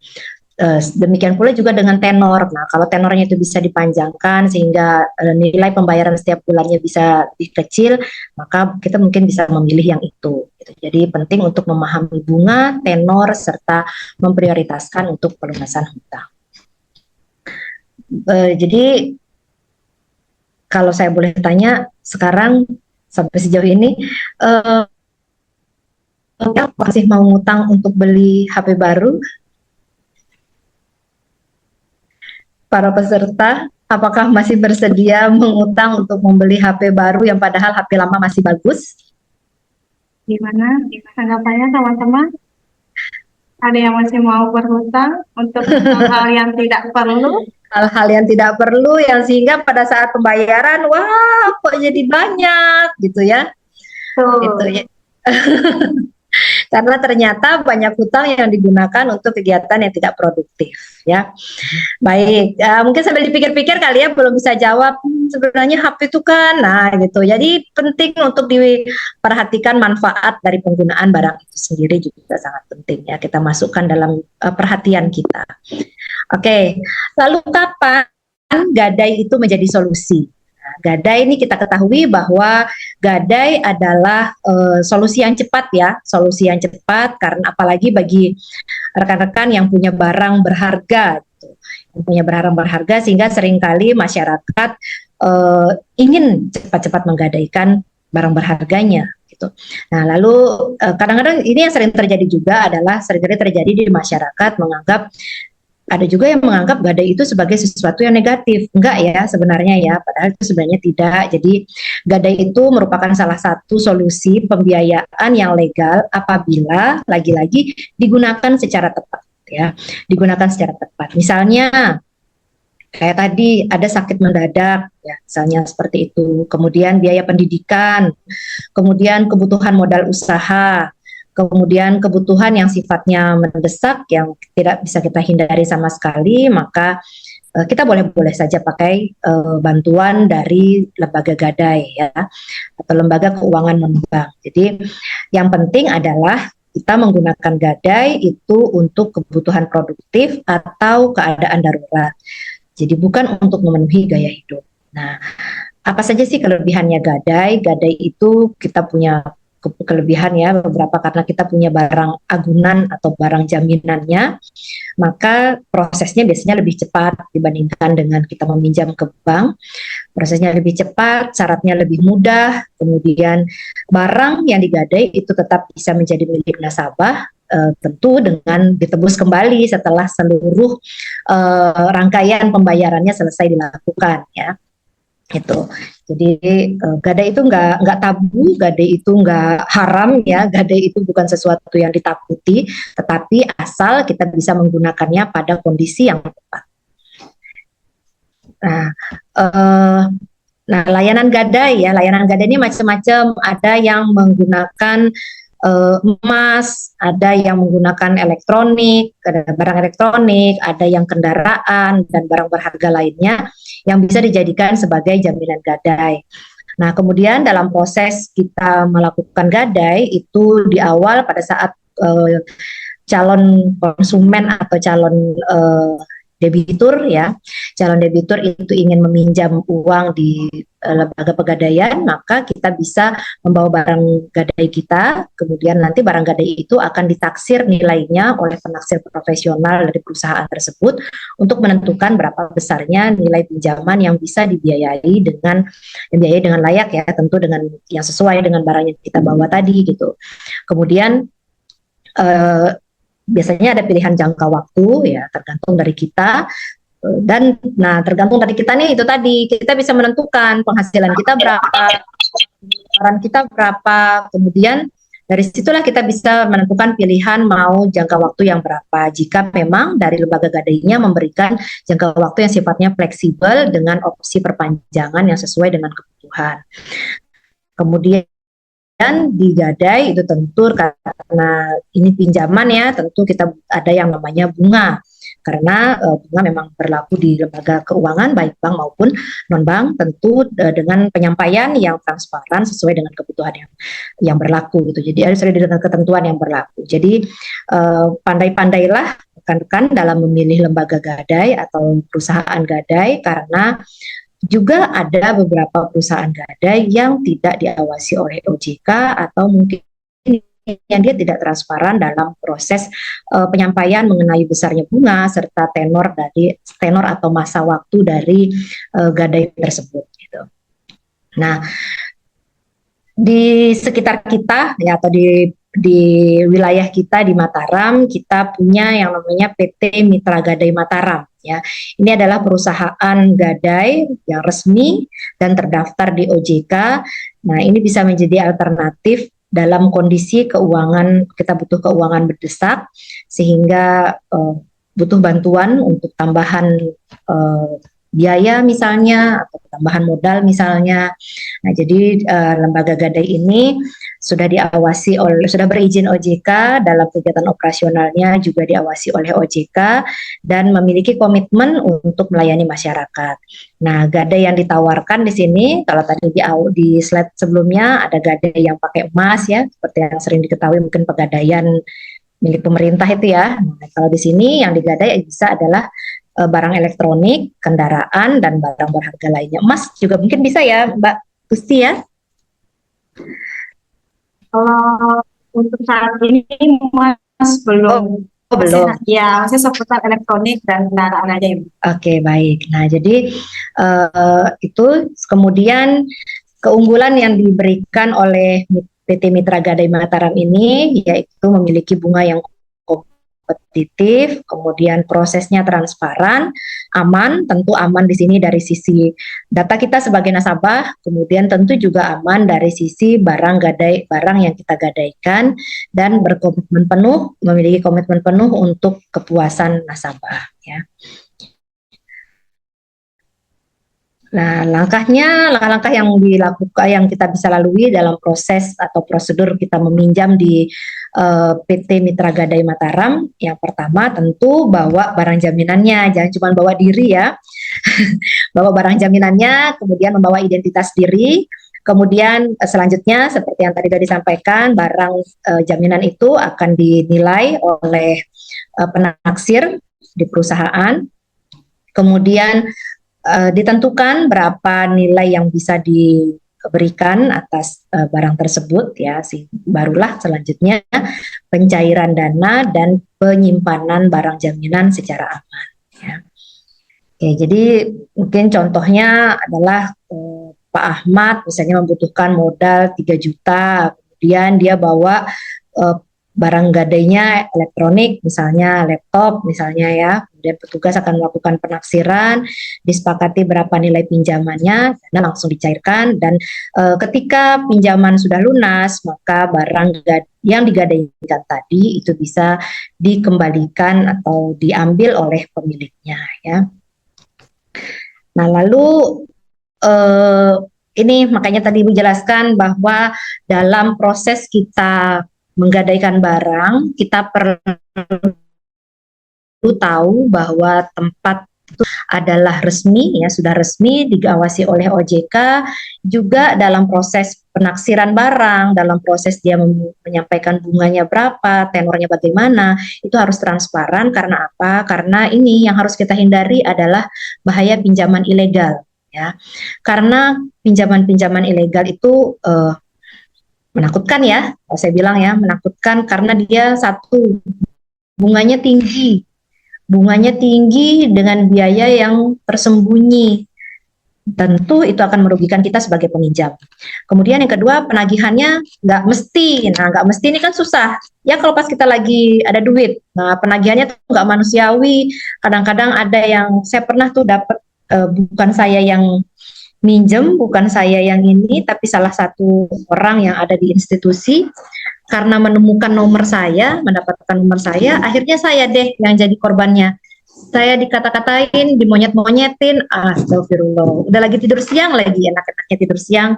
Demikian pula juga dengan tenor. Nah, kalau tenornya itu bisa dipanjangkan sehingga nilai pembayaran setiap bulannya bisa lebih kecil, maka kita mungkin bisa memilih yang itu. Jadi penting untuk memahami bunga, tenor, serta memprioritaskan untuk pelunasan hutang. Jadi kalau saya boleh tanya sekarang sampai sejauh ini, masih mau ngutang untuk beli HP baru? Para peserta, apakah masih bersedia mengutang untuk membeli HP baru yang padahal HP lama masih bagus? Gimana tanggapannya teman-teman? Ada yang masih mau berhutang untuk hal-hal yang tidak perlu? Hal-hal yang tidak perlu yang sehingga pada saat pembayaran, wah kok jadi banyak gitu ya. Gitu ya. Karena ternyata banyak hutang yang digunakan untuk kegiatan yang tidak produktif ya. Baik, mungkin sambil dipikir-pikir kali ya belum bisa jawab sebenarnya HP itu kan, nah gitu. Jadi penting untuk diperhatikan manfaat dari penggunaan barang itu sendiri juga sangat penting ya kita masukkan dalam perhatian kita. Oke, lalu kapan gadai itu menjadi solusi? Gadai ini kita ketahui bahwa gadai adalah solusi yang cepat ya, solusi yang cepat karena apalagi bagi rekan-rekan yang punya barang berharga, gitu. Yang punya barang berharga sehingga seringkali masyarakat ingin cepat-cepat menggadaikan barang berharganya. Gitu. Nah lalu kadang-kadang ini yang sering terjadi juga adalah seringkali terjadi di masyarakat menganggap ada juga yang menganggap gadai itu sebagai sesuatu yang negatif. Enggak ya sebenarnya ya, padahal itu sebenarnya tidak. Jadi gadai itu merupakan salah satu solusi pembiayaan yang legal apabila lagi-lagi digunakan secara tepat ya. Digunakan secara tepat. Misalnya kayak tadi ada sakit mendadak ya, misalnya seperti itu. Kemudian biaya pendidikan, kemudian kebutuhan modal usaha, kemudian kebutuhan yang sifatnya mendesak yang tidak bisa kita hindari sama sekali, maka kita boleh saja pakai bantuan dari lembaga gadai ya atau lembaga keuangan non-bank. Jadi yang penting adalah kita menggunakan gadai itu untuk kebutuhan produktif atau keadaan darurat. Jadi bukan untuk memenuhi gaya hidup. Nah, apa saja sih kelebihannya gadai? Gadai itu kita punya kelebihan ya, beberapa karena kita punya barang agunan atau barang jaminannya, maka prosesnya biasanya lebih cepat dibandingkan dengan kita meminjam ke bank. Prosesnya lebih cepat, syaratnya lebih mudah, kemudian barang yang digadai itu tetap bisa menjadi milik nasabah, tentu dengan ditebus kembali setelah seluruh rangkaian pembayarannya selesai dilakukan ya. Itu jadi gadai itu nggak tabu, gadai itu nggak haram ya, gadai itu bukan sesuatu yang ditakuti, tetapi asal kita bisa menggunakannya pada kondisi yang tepat. Nah, layanan gadai ya, layanan gadai ini macam-macam, ada yang menggunakan emas, ada yang menggunakan elektronik, ada barang elektronik, ada yang kendaraan dan barang berharga lainnya yang bisa dijadikan sebagai jaminan gadai. Nah, kemudian dalam proses kita melakukan gadai itu di awal pada saat calon konsumen atau calon debitur ya, calon debitur itu ingin meminjam uang di lembaga pegadaian, maka kita bisa membawa barang gadai kita, kemudian nanti barang gadai itu akan ditaksir nilainya oleh penaksir profesional dari perusahaan tersebut untuk menentukan berapa besarnya nilai pinjaman yang bisa dibiayai dengan layak ya, tentu dengan yang sesuai dengan barang yang kita bawa tadi gitu. Kemudian biasanya ada pilihan jangka waktu ya, tergantung dari kita, dan tergantung dari kita nih, itu tadi kita bisa menentukan penghasilan kita berapa, pengeluaran kita berapa, kemudian dari situlah kita bisa menentukan pilihan mau jangka waktu yang berapa, jika memang dari lembaga gadainya memberikan jangka waktu yang sifatnya fleksibel dengan opsi perpanjangan yang sesuai dengan kebutuhan. Kemudian di gadai itu tentu karena ini pinjaman ya, tentu kita ada yang namanya bunga, karena bunga memang berlaku di lembaga keuangan baik bank maupun non bank, tentu dengan penyampaian yang transparan sesuai dengan kebutuhan yang berlaku gitu. Jadi ada sesuai dengan ketentuan yang berlaku. Jadi pandai-pandailah rekan-rekan dalam memilih lembaga gadai atau perusahaan gadai, karena juga ada beberapa perusahaan gadai yang tidak diawasi oleh OJK atau mungkin yang dia tidak transparan dalam proses penyampaian mengenai besarnya bunga serta tenor atau masa waktu dari gadai tersebut gitu. Nah, di sekitar kita ya, atau di wilayah kita di Mataram, kita punya yang namanya PT Mitra Gadai Mataram ya. Ini adalah perusahaan gadai yang resmi dan terdaftar di OJK. Nah, ini bisa menjadi alternatif dalam kondisi keuangan, kita butuh keuangan berdesak sehingga butuh bantuan untuk tambahan biaya misalnya atau tambahan modal misalnya. Nah, jadi lembaga gadai ini sudah berizin OJK, dalam kegiatan operasionalnya juga diawasi oleh OJK dan memiliki komitmen untuk melayani masyarakat. Nah, gadai yang ditawarkan di sini, kalau tadi di slide sebelumnya ada gadai yang pakai emas ya, seperti yang sering diketahui mungkin pegadaian milik pemerintah itu ya. Nah, kalau di sini yang digadai bisa adalah barang elektronik, kendaraan, dan barang berharga lainnya. Emas juga mungkin bisa ya, Mbak Gusti ya? Kalau untuk saat ini Mas belum. Belum. Ya, masih seputar elektronik dan kendaraan aja ya. Oke, baik. Nah, jadi itu kemudian keunggulan yang diberikan oleh PT Mitra Gadai Mataram ini yaitu memiliki bunga yang kompetitif, kemudian prosesnya transparan, aman, tentu aman di sini dari sisi data kita sebagai nasabah, kemudian tentu juga aman dari sisi barang yang kita gadaikan, dan memiliki komitmen penuh untuk kepuasan nasabah ya. Nah, langkah-langkah yang dilakukan, yang kita bisa lalui dalam proses atau prosedur kita meminjam di PT Mitra Gadai Mataram, yang pertama tentu bawa barang jaminannya, jangan cuma bawa diri ya, bawa barang jaminannya, kemudian membawa identitas diri, kemudian selanjutnya seperti yang tadi sudah disampaikan, barang jaminan itu akan dinilai oleh penaksir di perusahaan, kemudian ditentukan berapa nilai yang bisa berikan atas barang tersebut ya, barulah selanjutnya pencairan dana dan penyimpanan barang jaminan secara aman ya. Oke, jadi mungkin contohnya adalah Pak Ahmad misalnya membutuhkan modal 3 juta, kemudian dia bawa barang gadainya elektronik, misalnya laptop misalnya ya, kemudian petugas akan melakukan penaksiran, disepakati berapa nilai pinjamannya, dana langsung dicairkan, dan ketika pinjaman sudah lunas, maka barang yang digadaikan tadi itu bisa dikembalikan atau diambil oleh pemiliknya ya. Nah, lalu ini makanya tadi Ibu jelaskan bahwa dalam proses kita menggadaikan barang, kita perlu tahu bahwa tempat itu adalah resmi ya, sudah resmi diawasi oleh OJK. Juga dalam proses penaksiran barang, dalam proses dia menyampaikan bunganya berapa, tenornya bagaimana, itu harus transparan. Karena apa? Karena ini yang harus kita hindari adalah bahaya pinjaman ilegal ya. Karena pinjaman-pinjaman ilegal itu menakutkan ya, kalau saya bilang ya, menakutkan karena dia satu, bunganya tinggi dengan biaya yang tersembunyi. Tentu itu akan merugikan kita sebagai peminjam. Kemudian yang kedua, penagihannya nggak mesti. Nah, nggak mesti ini kan susah. Ya kalau pas kita lagi ada duit, nah penagihannya tuh nggak manusiawi. Kadang-kadang ada yang saya pernah tuh dapat, bukan saya yang minjem, bukan saya yang ini, tapi salah satu orang yang ada di institusi, karena menemukan nomor saya, mendapatkan nomor saya, akhirnya saya deh yang jadi korbannya. Saya dikata-katain, dimonyet-monyetin, astagfirullah. Udah lagi tidur siang lagi, enak-enaknya tidur siang,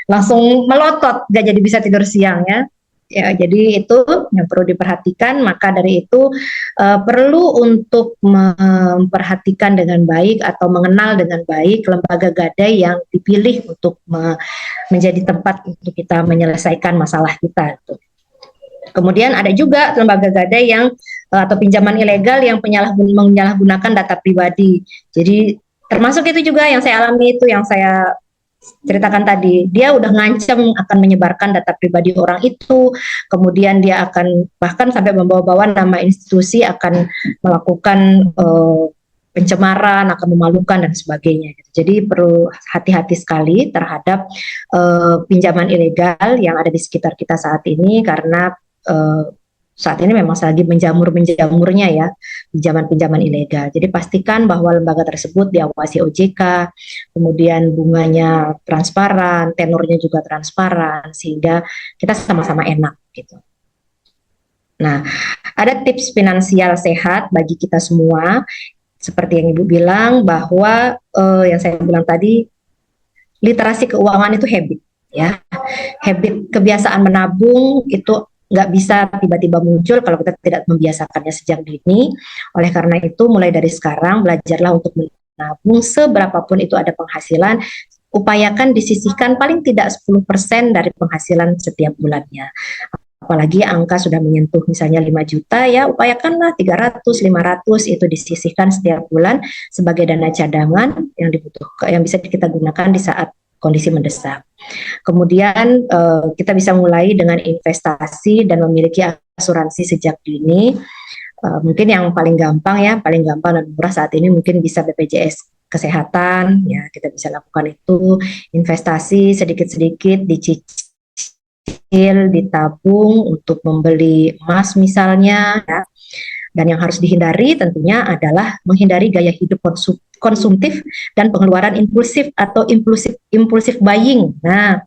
langsung melotot, gak jadi bisa tidur siang ya. Ya, jadi itu yang perlu diperhatikan. Maka dari itu perlu untuk memperhatikan dengan baik atau mengenal dengan baik lembaga gadai yang dipilih untuk menjadi tempat untuk kita menyelesaikan masalah kita. Kemudian ada juga lembaga gadai yang atau pinjaman ilegal yang menyalahgunakan data pribadi. Jadi termasuk itu juga yang saya alami, itu yang saya ceritakan tadi. Dia udah ngancam akan menyebarkan data pribadi orang itu, kemudian dia akan bahkan sampai membawa-bawa nama institusi, akan melakukan pencemaran, akan memalukan dan sebagainya. Jadi perlu hati-hati sekali terhadap pinjaman ilegal yang ada di sekitar kita saat ini, karena saat ini memang lagi menjamurnya ya pinjaman-pinjaman ilegal. Jadi pastikan bahwa lembaga tersebut diawasi OJK, kemudian bunganya transparan, tenornya juga transparan, sehingga kita sama-sama enak gitu. Nah, ada tips finansial sehat bagi kita semua, seperti yang Ibu bilang bahwa yang saya bilang tadi, literasi keuangan itu habit ya, habit kebiasaan menabung itu nggak bisa tiba-tiba muncul kalau kita tidak membiasakannya sejak dini. Oleh karena itu, mulai dari sekarang belajarlah untuk menabung seberapapun itu ada penghasilan. Upayakan disisihkan paling tidak 10% dari penghasilan setiap bulannya. Apalagi angka sudah menyentuh misalnya 5 juta ya, upayakanlah 300, 500 itu disisihkan setiap bulan sebagai dana cadangan yang dibutuhkan, yang bisa kita gunakan di saat kondisi mendesak. Kemudian kita bisa mulai dengan investasi dan memiliki asuransi sejak dini. Mungkin yang paling gampang dan murah saat ini mungkin bisa BPJS Kesehatan ya, kita bisa lakukan itu, investasi sedikit-sedikit, dicicil, ditabung untuk membeli emas misalnya ya. Dan yang harus dihindari tentunya adalah menghindari gaya hidup konsumtif dan pengeluaran impulsif atau impulsif buying. Nah,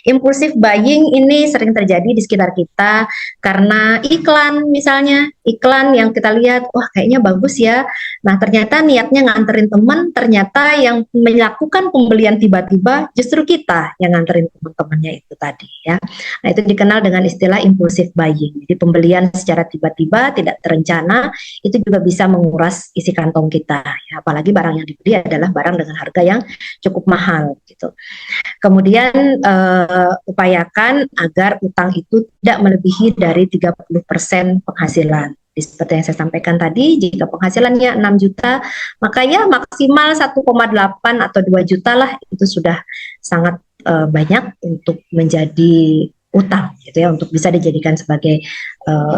impulsif buying ini sering terjadi di sekitar kita karena iklan, misalnya iklan yang kita lihat, wah kayaknya bagus ya. Nah ternyata niatnya nganterin teman, ternyata yang melakukan pembelian tiba-tiba justru kita yang nganterin teman-temannya itu tadi ya. Nah itu dikenal dengan istilah impulsif buying. Jadi pembelian secara tiba-tiba, tidak terencana, itu juga bisa menguras isi kantong kita. Ya, apalagi barang yang dibeli adalah barang dengan harga yang cukup mahal gitu. Kemudian upayakan agar utang itu tidak melebihi dari 30% penghasilan. Seperti yang saya sampaikan tadi, jika penghasilannya 6 juta, maka ya maksimal 1,8 atau 2 juta lah, itu sudah sangat banyak untuk menjadi utang gitu ya, untuk bisa dijadikan sebagai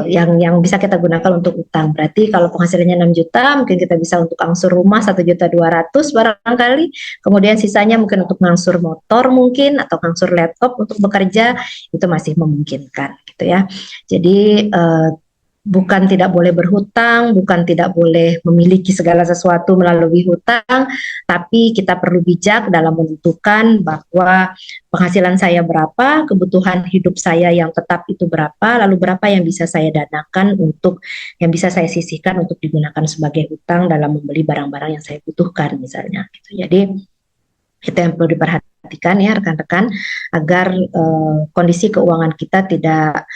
yang bisa kita gunakan untuk utang. Berarti kalau penghasilannya 6 juta, mungkin kita bisa untuk angsur rumah 1.200.000 barangkali, kemudian sisanya mungkin untuk ngangsur motor mungkin, atau ngangsur laptop untuk bekerja, itu masih memungkinkan gitu ya. Jadi bukan tidak boleh berhutang, bukan tidak boleh memiliki segala sesuatu melalui hutang, tapi kita perlu bijak dalam menentukan bahwa penghasilan saya berapa, kebutuhan hidup saya yang tetap itu berapa, lalu berapa yang bisa saya danakan untuk, yang bisa saya sisihkan untuk digunakan sebagai hutang dalam membeli barang-barang yang saya butuhkan misalnya. Gitu. Jadi itu yang perlu diperhatikan ya rekan-rekan, agar kondisi keuangan kita tidak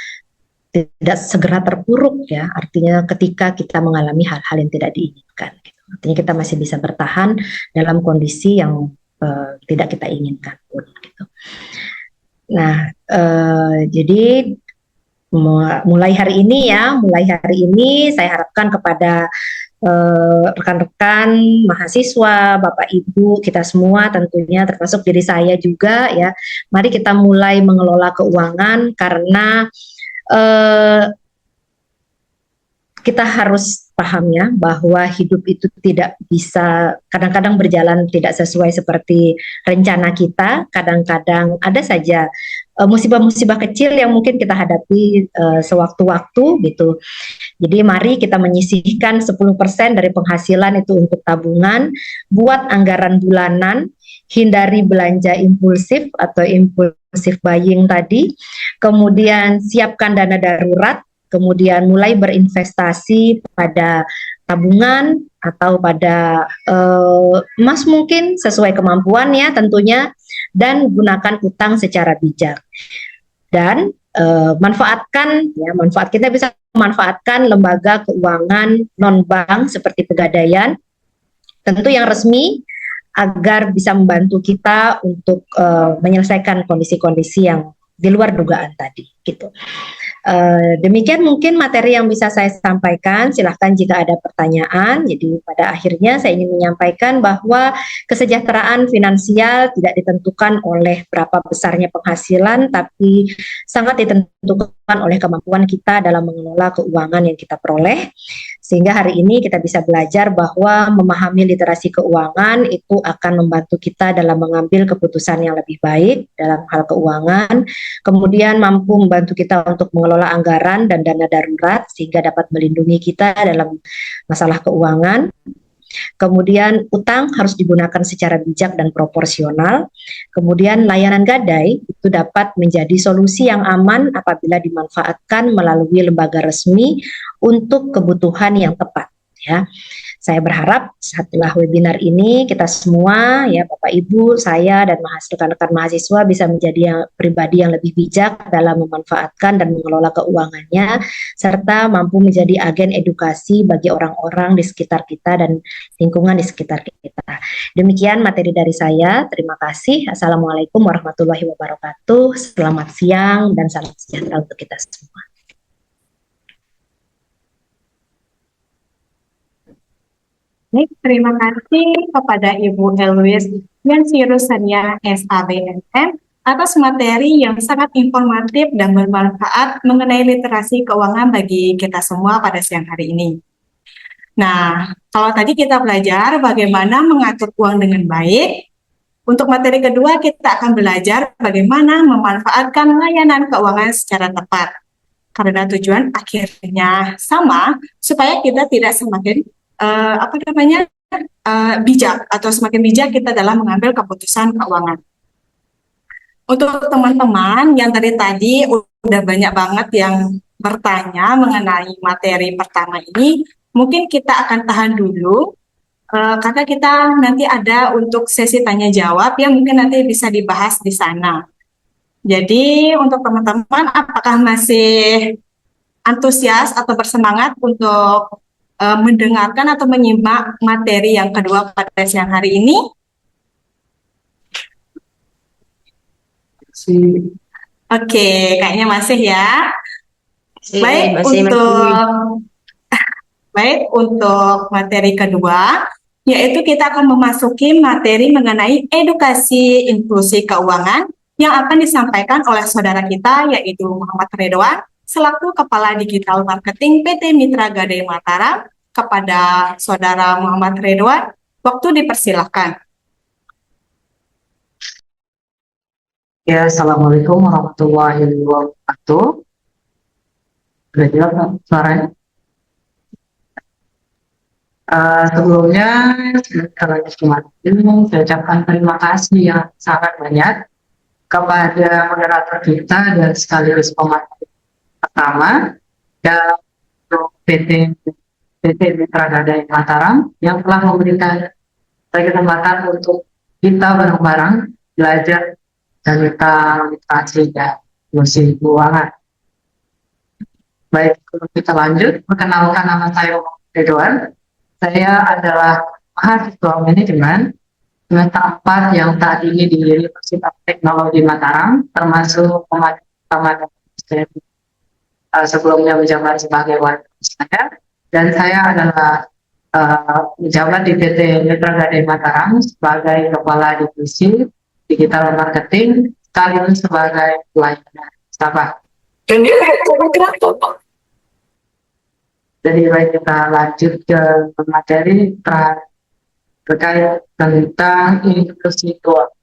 segera terpuruk ya, artinya ketika kita mengalami hal-hal yang tidak diinginkan gitu. Artinya kita masih bisa bertahan dalam kondisi yang tidak kita inginkan pun gitu. Nah, jadi mulai hari ini saya harapkan kepada rekan-rekan mahasiswa, Bapak Ibu, kita semua tentunya termasuk diri saya juga ya, mari kita mulai mengelola keuangan, karena kita harus paham ya bahwa hidup itu tidak bisa, kadang-kadang berjalan tidak sesuai seperti rencana kita, kadang-kadang ada saja musibah-musibah kecil yang mungkin kita hadapi sewaktu-waktu gitu. Jadi mari kita menyisihkan 10% dari penghasilan itu untuk tabungan, buat anggaran bulanan, hindari belanja impulsif atau impulsif buying tadi, kemudian siapkan dana darurat, kemudian mulai berinvestasi pada tabungan atau pada emas mungkin sesuai kemampuan ya tentunya, dan gunakan utang secara bijak. Dan manfaat kita bisa memanfaatkan lembaga keuangan non-bank seperti Pegadaian, tentu yang resmi, agar bisa membantu kita untuk menyelesaikan kondisi-kondisi yang di luar dugaan tadi gitu. Demikian mungkin materi yang bisa saya sampaikan. Silahkan jika ada pertanyaan. Jadi pada akhirnya saya ingin menyampaikan bahwa kesejahteraan finansial tidak ditentukan oleh berapa besarnya penghasilan, tapi sangat ditentukan oleh kemampuan kita dalam mengelola keuangan yang kita peroleh. Sehingga hari ini kita bisa belajar bahwa memahami literasi keuangan itu akan membantu kita dalam mengambil keputusan yang lebih baik dalam hal keuangan, kemudian mampu membantu kita untuk mengelola anggaran dan dana darurat sehingga dapat melindungi kita dalam masalah keuangan. Kemudian utang harus digunakan secara bijak dan proporsional. Kemudian layanan gadai itu dapat menjadi solusi yang aman apabila dimanfaatkan melalui lembaga resmi untuk kebutuhan yang tepat ya. Saya berharap setelah webinar ini kita semua ya Bapak Ibu, saya dan rekan-rekan mahasiswa bisa menjadi pribadi yang lebih bijak dalam memanfaatkan dan mengelola keuangannya, serta mampu menjadi agen edukasi bagi orang-orang di sekitar kita dan lingkungan di sekitar kita. Demikian materi dari saya. Terima kasih. Assalamualaikum warahmatullahi wabarakatuh. Selamat siang dan salam sejahtera untuk kita semua. Baik, terima kasih kepada Ibu Elwis Yansirus Sania SABMM atas materi yang sangat informatif dan bermanfaat mengenai literasi keuangan bagi kita semua pada siang hari ini. Nah, kalau tadi kita belajar bagaimana mengatur uang dengan baik, untuk materi kedua kita akan belajar bagaimana memanfaatkan layanan keuangan secara tepat. Karena tujuan akhirnya sama, supaya kita tidak semakin bijak atau semakin bijak kita dalam mengambil keputusan keuangan. Untuk teman-teman yang tadi udah banyak banget yang bertanya mengenai materi pertama ini, mungkin kita akan tahan dulu karena kita nanti ada untuk sesi tanya jawab yang mungkin nanti bisa dibahas di sana. Jadi untuk teman-teman apakah masih antusias atau bersemangat untuk mendengarkan atau menyimak materi yang kedua pada siang hari ini? Oke, kayaknya masih ya. Baik untuk materi kedua, yaitu kita akan memasuki materi mengenai edukasi inklusi keuangan yang akan disampaikan oleh saudara kita yaitu Muhammad Redwan selaku Kepala Digital Marketing PT Mitra Gadai Mataram. Kepada saudara Muhammad Redwan, waktu dipersilahkan. Ya, Assalamualaikum warahmatullahi wabarakatuh. Sudah jelas Pak, suaranya? Sebelumnya, kalau saya ucapkan terima kasih yang sangat banyak kepada moderator kita dan sekaligus pemateri pertama dan PT Mitra Gadai Mataram yang telah memberikan kesempatan untuk kita bareng-bareng belajar tentang literasi dan inklusi keuangan. Baik, kalau kita lanjut, perkenalkan nama saya Ridwan. Saya adalah mahasiswa manajemen semester 4 yang saat ini di Universitas Teknologi Mataram, termasuk pemateri sebelumnya menjabat sebagai wakil saya, dan saya adalah menjabat di PT Mitra Gadai Mataram sebagai Kepala Divisi Digital Marketing sekaligus sebagai pelayanan nasabah. Dan dia jadi baik, kita lanjut ke materi terkait tentang inklusi keuangan.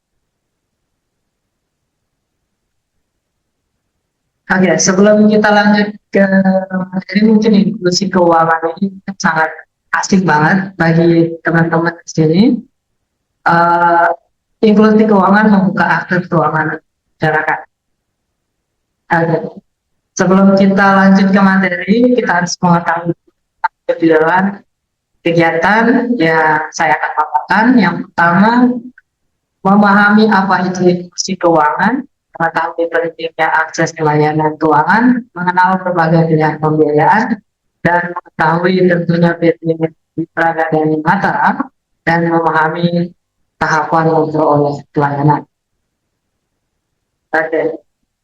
Oke, sebelum kita lanjut ke materi, mungkin inklusi keuangan ini sangat asik banget bagi teman-teman di sini. Inklusi keuangan membuka akses keuangan masyarakat. Oke. Sebelum kita lanjut ke materi, kita harus mengetahui di dalam kegiatan yang saya akan paparkan. Yang pertama, memahami apa itu inklusi keuangan, mengetahui pentingnya akses layanan keuangan, mengenal berbagai pilihan pembiayaan, dan mengetahui tentunya PT Mitra Gadai Mataram, dan memahami tahapan memperoleh pelayanan. Oke.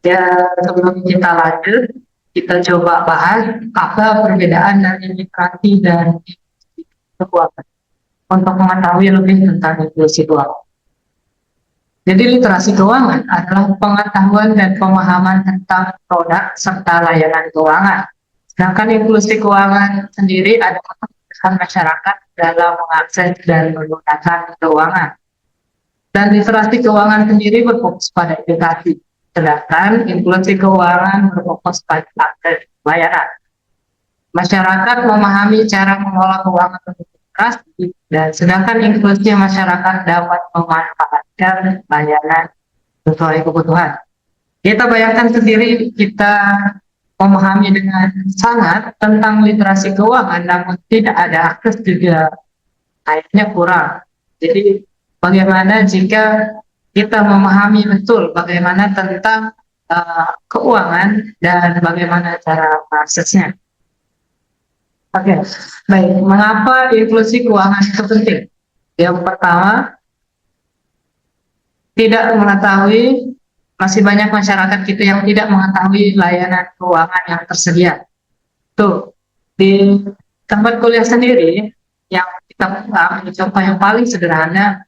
Ya, sebelum kita lanjut, kita coba bahas apa perbedaan dari literasi dan inklusi keuangan untuk mengetahui lebih tentang inklusi keuangan. Jadi literasi keuangan adalah pengetahuan dan pemahaman tentang produk serta layanan keuangan. Sedangkan inklusi keuangan sendiri adalah kebiasaan masyarakat dalam mengakses dan menggunakan keuangan. Dan literasi keuangan sendiri berfokus pada edukasi. Sedangkan inklusi keuangan berfokus pada akses layanan. Masyarakat memahami cara mengelola keuangan lebih literasi, dan sedangkan inklusi masyarakat dapat memanfaatkan layanan sesuai kebutuhan. Kita bayangkan sendiri, kita memahami dengan sangat tentang literasi keuangan, namun tidak ada akses juga kayaknya kurang. Jadi bagaimana jika kita memahami betul bagaimana tentang keuangan dan bagaimana cara mengaksesnya. Oke, baik. Mengapa inklusi keuangan itu penting? Yang pertama, tidak mengetahui, masih banyak masyarakat kita yang tidak mengetahui layanan keuangan yang tersedia. Tuh, di tempat kuliah sendiri, yang kita ambil contoh yang paling sederhana,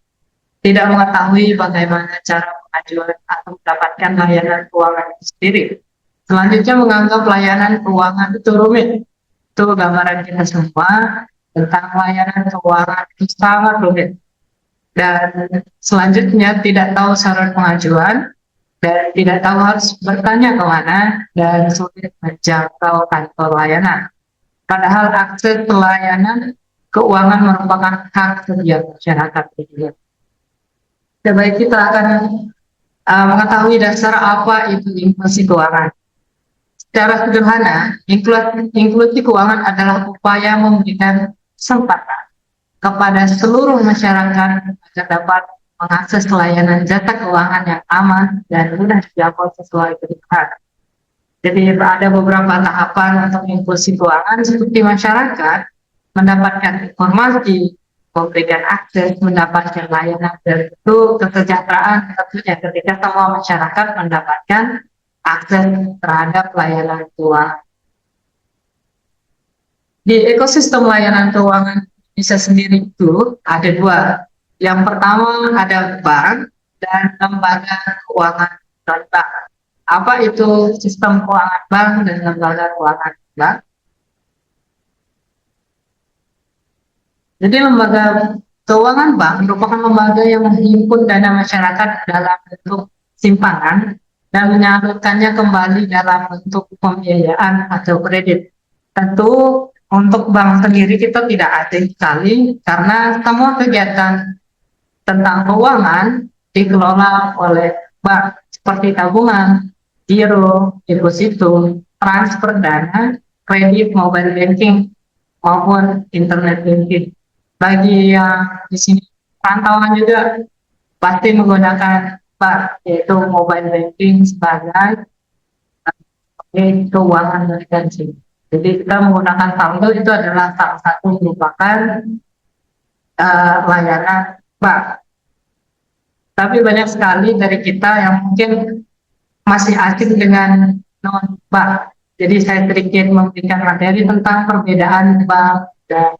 tidak mengetahui bagaimana cara pengajuan atau mendapatkan layanan keuangan itu sendiri. Selanjutnya, menganggap layanan keuangan itu rumit. Itu gambaran kita semua tentang layanan keuangan itu sangat rumit. Dan selanjutnya, tidak tahu syarat pengajuan dan tidak tahu harus bertanya kemana dan sulit menjangkau kantor layanan. Padahal akses pelayanan keuangan merupakan hak setiap masyarakat. Ya, baik, kita akan mengetahui dasar apa itu inklusi keuangan. Secara sederhana, inklusi keuangan adalah upaya memberikan kesempatan kepada seluruh masyarakat agar dapat mengakses layanan jasa keuangan yang aman dan mudah dijangkau sesuai kebutuhan. Jadi ada beberapa tahapan untuk inklusi keuangan, seperti masyarakat mendapatkan informasi, memberikan akses, mendapatkan layanan, dan itu kesejahteraan tentunya ketika semua masyarakat mendapatkan akses terhadap layanan keuangan. Di ekosistem layanan keuangan Indonesia sendiri itu ada dua. Yang pertama ada bank dan lembaga keuangan non-bank. Apa itu sistem keuangan bank dan lembaga keuangan bank? Jadi lembaga keuangan bank merupakan lembaga yang menghimpun dana masyarakat dalam bentuk simpanan dan menyalurkannya kembali dalam bentuk pembiayaan atau kredit. Tentu untuk bank sendiri kita tidak asing sekali karena semua kegiatan tentang keuangan dikelola oleh bank seperti tabungan, giro, deposito, transfer dana, kredit, mobile banking maupun internet banking. Bagi yang di sini pantauan juga pasti menggunakan bank, yaitu mobile banking sebagai keuangan emergency. Jadi kita menggunakan saldo itu adalah salah satu merupakan layanan bank. Tapi banyak sekali dari kita yang mungkin masih asing dengan non bank. Jadi saya sedikit memberikan materi tentang perbedaan bank dan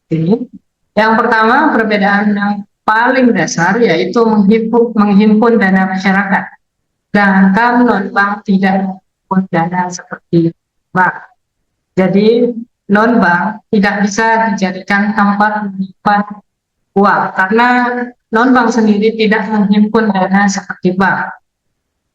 ini. Yang pertama, perbedaan yang paling dasar yaitu menghimpun dana masyarakat. Sedangkan non-bank tidak menghimpun dana seperti bank. Jadi non-bank tidak bisa dijadikan tempat menyimpan uang karena non-bank sendiri tidak menghimpun dana seperti bank.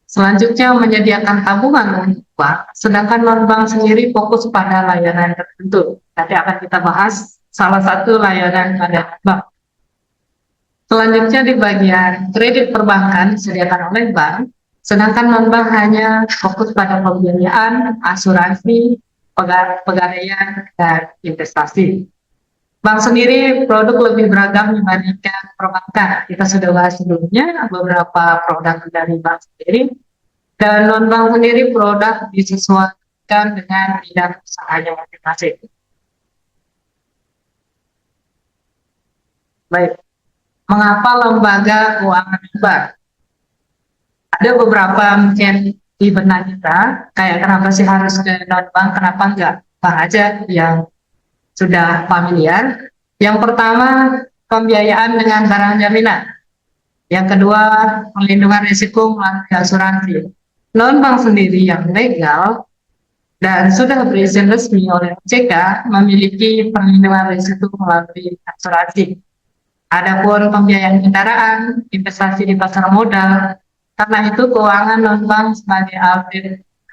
Selanjutnya menyediakan tabungan untuk bank, sedangkan non-bank sendiri fokus pada layanan tertentu. Nanti akan kita bahas salah satu layanan pada bank. Selanjutnya di bagian kredit perbankan disediakan oleh bank, sedangkan non-bank hanya fokus pada pembiayaan, asuransi, pegadaian, dan investasi. Bank sendiri produk lebih beragam dibandingkan perbankan. Kita sudah bahas sebelumnya beberapa produk dari bank sendiri, dan non-bank sendiri produk disesuaikan dengan bidang usahanya masing-masing. Baik, mengapa lembaga keuangan bank? Ada beberapa mungkin di benak kita, kayak kenapa sih harus ke non-bank, kenapa enggak bank aja yang sudah familiar. Yang pertama, pembiayaan dengan barang jaminan. Yang kedua, perlindungan risiko melalui asuransi. Non-bank sendiri yang legal dan sudah berizin resmi oleh OJK memiliki perlindungan risiko melalui asuransi. Adapun pembiayaan kendaraan, investasi di pasar modal, karena itu keuangan non-bank sebagai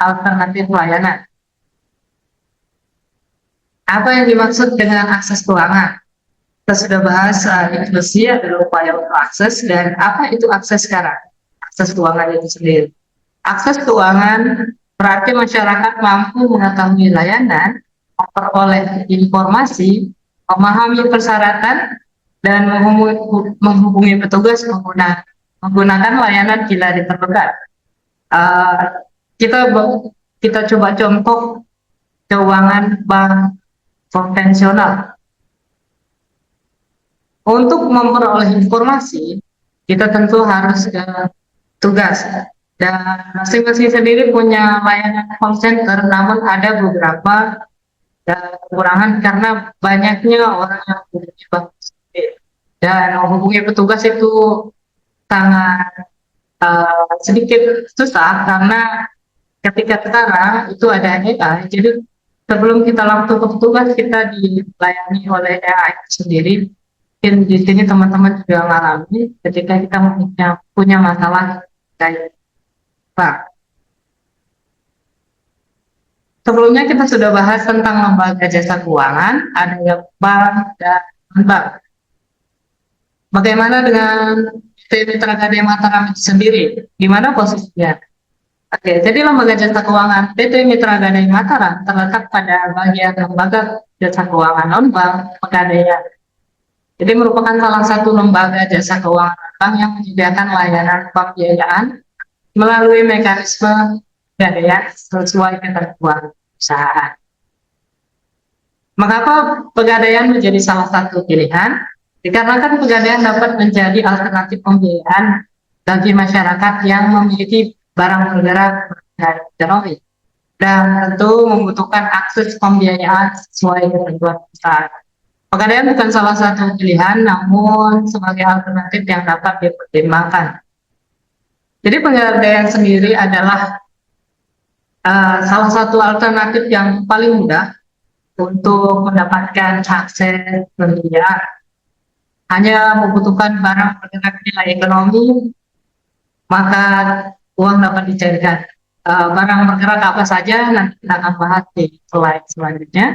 alternatif layanan. Apa yang dimaksud dengan akses keuangan? Kita sudah bahas inklusi adalah upaya untuk akses, dan apa itu akses sekarang? Akses keuangan itu sendiri. Akses keuangan berarti masyarakat mampu mengetahui layanan, memperoleh informasi, memahami persyaratan, dan menghubungi petugas menggunakan layanan bila diperlukan. Kita coba contoh keuangan bank konvensional. Untuk memperoleh informasi, kita tentu harus ke tugas. Dan masing-masing sendiri punya layanan call center, namun ada beberapa kekurangan karena banyaknya orang yang memiliki bank dan menghubungi petugas itu sangat sedikit susah karena ketika sekarang itu ada AI, jadi sebelum kita langsung ke petugas kita dilayani oleh AI itu sendiri. Mungkin di sini teman-teman juga mengalami ketika kita punya masalah kayak bank. Sebelumnya kita sudah bahas tentang lembaga jasa keuangan, ada yang bank dan non-bank. Bagaimana dengan PT Mitra Gadai Mataram itu sendiri? Di mana posisinya? Oke, jadi lembaga jasa keuangan PT Mitra Gadai Mataram terletak pada bagian lembaga jasa keuangan non-bank Pegadaian. Jadi merupakan salah satu lembaga jasa keuangan bank yang menyediakan layanan pembiayaan melalui mekanisme Pegadaian sesuai ketentuan perusahaan. Mengapa Pegadaian menjadi salah satu pilihan? Dikarenakan Pegadaian dapat menjadi alternatif pembiayaan bagi masyarakat yang memiliki barang bergerak dan ekonomi, dan tentu membutuhkan akses pembiayaan sesuai ketentuan perusahaan. Pegadaian bukan salah satu pilihan, namun sebagai alternatif yang dapat dipertimbangkan. Jadi pegadaian sendiri adalah salah satu alternatif yang paling mudah untuk mendapatkan akses pembiayaan. Hanya membutuhkan barang bergerak nilai ekonomi, maka uang dapat dicairkan. Barang bergerak apa saja nanti kita akan bahas di slide selanjutnya.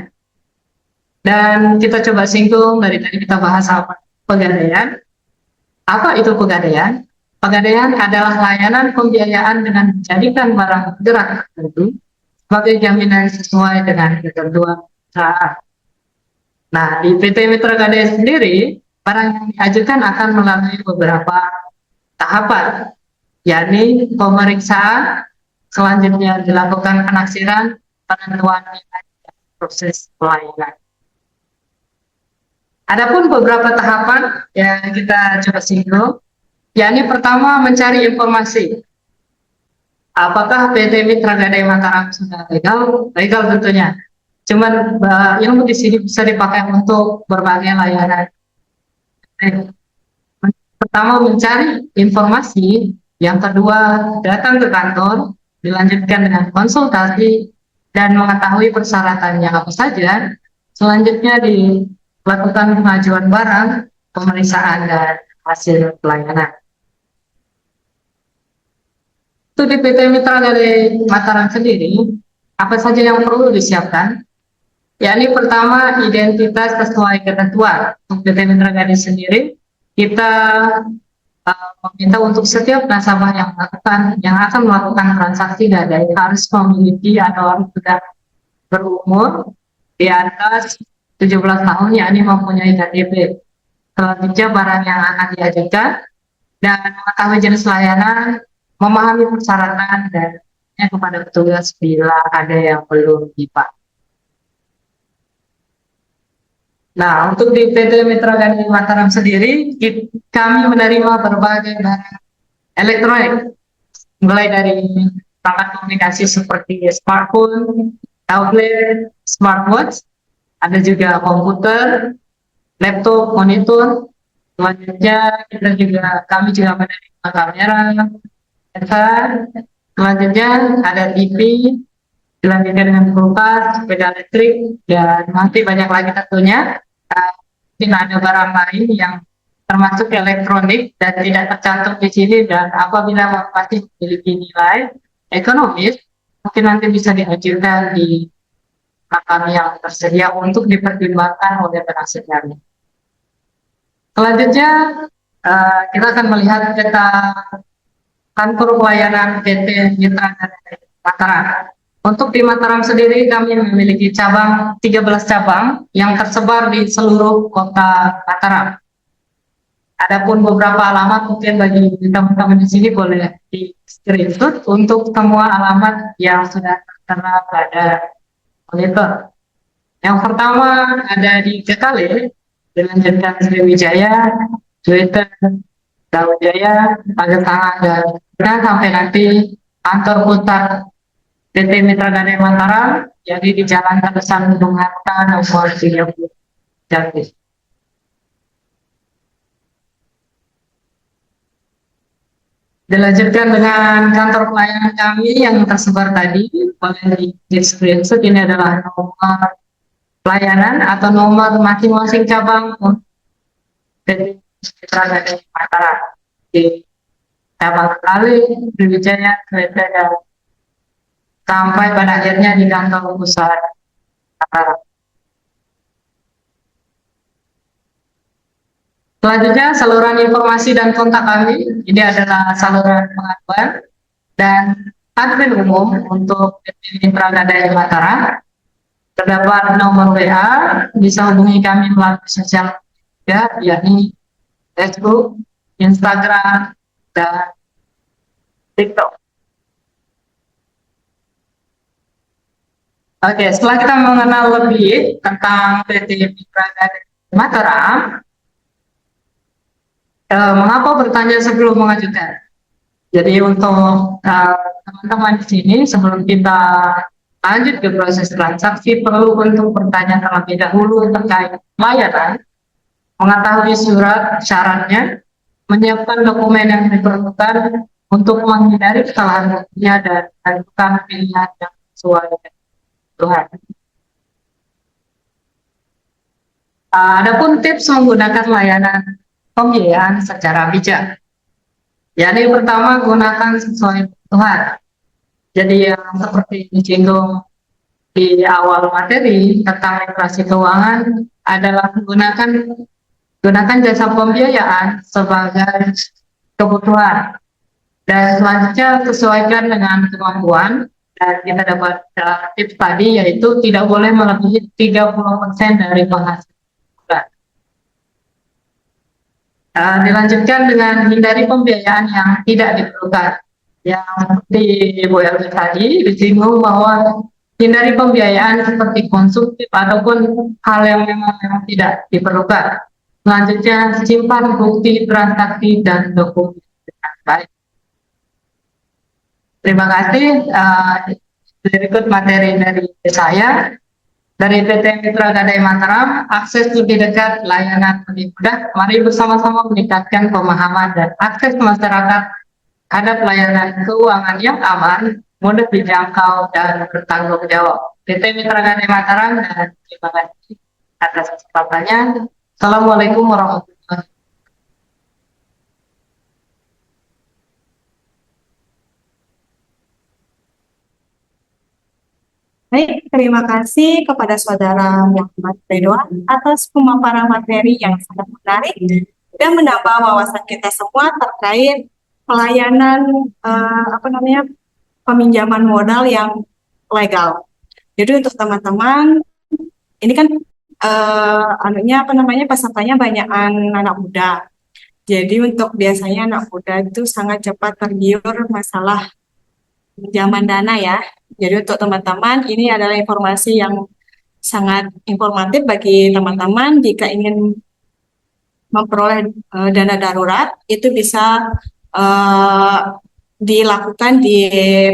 Dan kita coba singgung, dari tadi kita bahas apa pegadaian. Apa itu pegadaian? Pegadaian adalah layanan pembiayaan dengan menjadikan barang bergerak tertentu sebagai jaminan sesuai dengan ketentuan perusahaan. Nah, di PT Mitra Gadai sendiri, barang yang diajukan akan melalui beberapa tahapan, yakni pemeriksaan, selanjutnya dilakukan penaksiran, penentuan nilai, dan proses pelayanan. Adapun beberapa tahapan yang kita coba singgung, yakni pertama mencari informasi. Apakah PT Mitra Gadai Mataram sudah legal? Legal tentunya. Cuman ilmu di sini bisa dipakai untuk berbagai layanan. Pertama mencari informasi, yang kedua datang ke kantor, dilanjutkan dengan konsultasi dan mengetahui persyaratannya apa saja. Selanjutnya dilakukan pengajuan barang, pemeriksaan dan hasil pelayanan. Itu di PT Mitra Gadai Mataram sendiri, apa saja yang perlu disiapkan? Yakni pertama identitas sesuai ketentuan. Untuk PT Mitra Gadai sendiri, kita meminta untuk setiap nasabah yang akan melakukan transaksi gadai harus memiliki atau harus sudah berumur di atas 17 tahun, yakni mempunyai KTP. Selanjutnya barang yang akan diajukan dan mengetahui jenis layanan, memahami persyaratan dan kepada petugas bila ada yang belum dipakai. Nah, untuk di PT Mitra Gadai Mataram sendiri, kami menerima berbagai barang elektronik, mulai dari perangkat komunikasi seperti smartphone, tablet, smartwatch, ada juga komputer, laptop, monitor. Selanjutnya kami juga menerima kamera, selanjutnya ada TV, dilanjutkan dengan kulkas, sepeda elektrik, dan nanti banyak lagi tentunya. Mungkin ada barang lain yang termasuk elektronik dan tidak tercantum di sini, dan apabila masih memiliki nilai ekonomis, mungkin nanti bisa diajukan di makam yang tersedia untuk dipertimbangkan oleh penasihatnya. Selanjutnya kita akan melihat peta kantor pelayanan PT Mitra Gadai Mataram. Untuk di Mataram sendiri kami memiliki 13 cabang yang tersebar di seluruh kota Mataram. Adapun beberapa alamat mungkin bagi teman-teman di sini boleh di screenshot untuk semua alamat yang sudah tertera pada monitor. Yang pertama ada di Ketale, dilanjutkan Sriwijaya, Twitter, Brawijaya, Pagesangan, dan sampai nanti kantor pusat PT Mitra Gadai Mataram, jadi di Jalan Terusan Gunung Harta nomor 30 Jakarta. Dilanjutkan dengan kantor pelayanan kami yang tersebar tadi, boleh di screenshot. Ini adalah nomor pelayanan atau nomor masing-masing cabang PT Mitra Gadai Mataram. Di cabang Ketale, Sriwijaya, Twitter, dan sampai pada akhirnya di kantor pusat Mataram. Selanjutnya saluran informasi dan kontak kami, ini adalah saluran pengaduan dan admin umum untuk PT Mitra Gadai Mataram. Terdapat nomor WA, bisa hubungi kami melalui sosial media, yakni Facebook, Instagram, dan TikTok. Oke, setelah kita mengenal lebih tentang PT Mitra Gadai Mataram, mengapa bertanya sebelum mengajukan? Jadi untuk teman-teman di sini, sebelum kita lanjut ke proses transaksi, perlu untuk bertanya terlebih dahulu terkait layanan, mengetahui surat syaratnya, menyiapkan dokumen yang diperlukan, untuk menghindari kesalahan kerja dan menentukan pilihan yang sesuai dengan Tuhan. Adapun tips menggunakan layanan pembiayaan secara bijak. Yang pertama, gunakan sesuai Tuhan. Jadi yang seperti disinggung di awal materi tentang literasi keuangan adalah gunakan jasa pembiayaan sebagai kebutuhan. Dan selanjutnya sesuaikan dengan kemampuan. Dan kita dapat tips tadi yaitu tidak boleh melebihi 30% dari penghasilan. Dilanjutkan dengan hindari pembiayaan yang tidak diperlukan. Yang seperti Ibu Elvi tadi disinggung bahwa hindari pembiayaan seperti konsumtif ataupun hal yang memang tidak diperlukan. Selanjutnya simpan bukti transaksi dan dokumen dengan baik. Terima kasih. Berikut materi dari saya. Dari PT Mitra Gadai Mataram, akses lebih dekat, layanan lebih mudah. Mari bersama-sama meningkatkan pemahaman dan akses masyarakat terhadap layanan keuangan yang aman, mudah dijangkau, dan bertanggung jawab. PT Mitra Gadai Mataram, dan terima kasih atas kesempatannya. Assalamualaikum warahmatullahi wabarakatuh. Baik, terima kasih kepada Saudara Muhammad Ridwan atas pemaparan materi yang sangat menarik dan menambah wawasan kita semua terkait pelayanan peminjaman modal yang legal. Jadi untuk teman-teman, ini kan pesertanya banyak anak muda. Jadi untuk biasanya anak muda itu sangat cepat tergiur masalah pinjaman dana ya. Jadi untuk teman-teman ini adalah informasi yang sangat informatif bagi teman-teman jika ingin memperoleh dana darurat itu bisa dilakukan di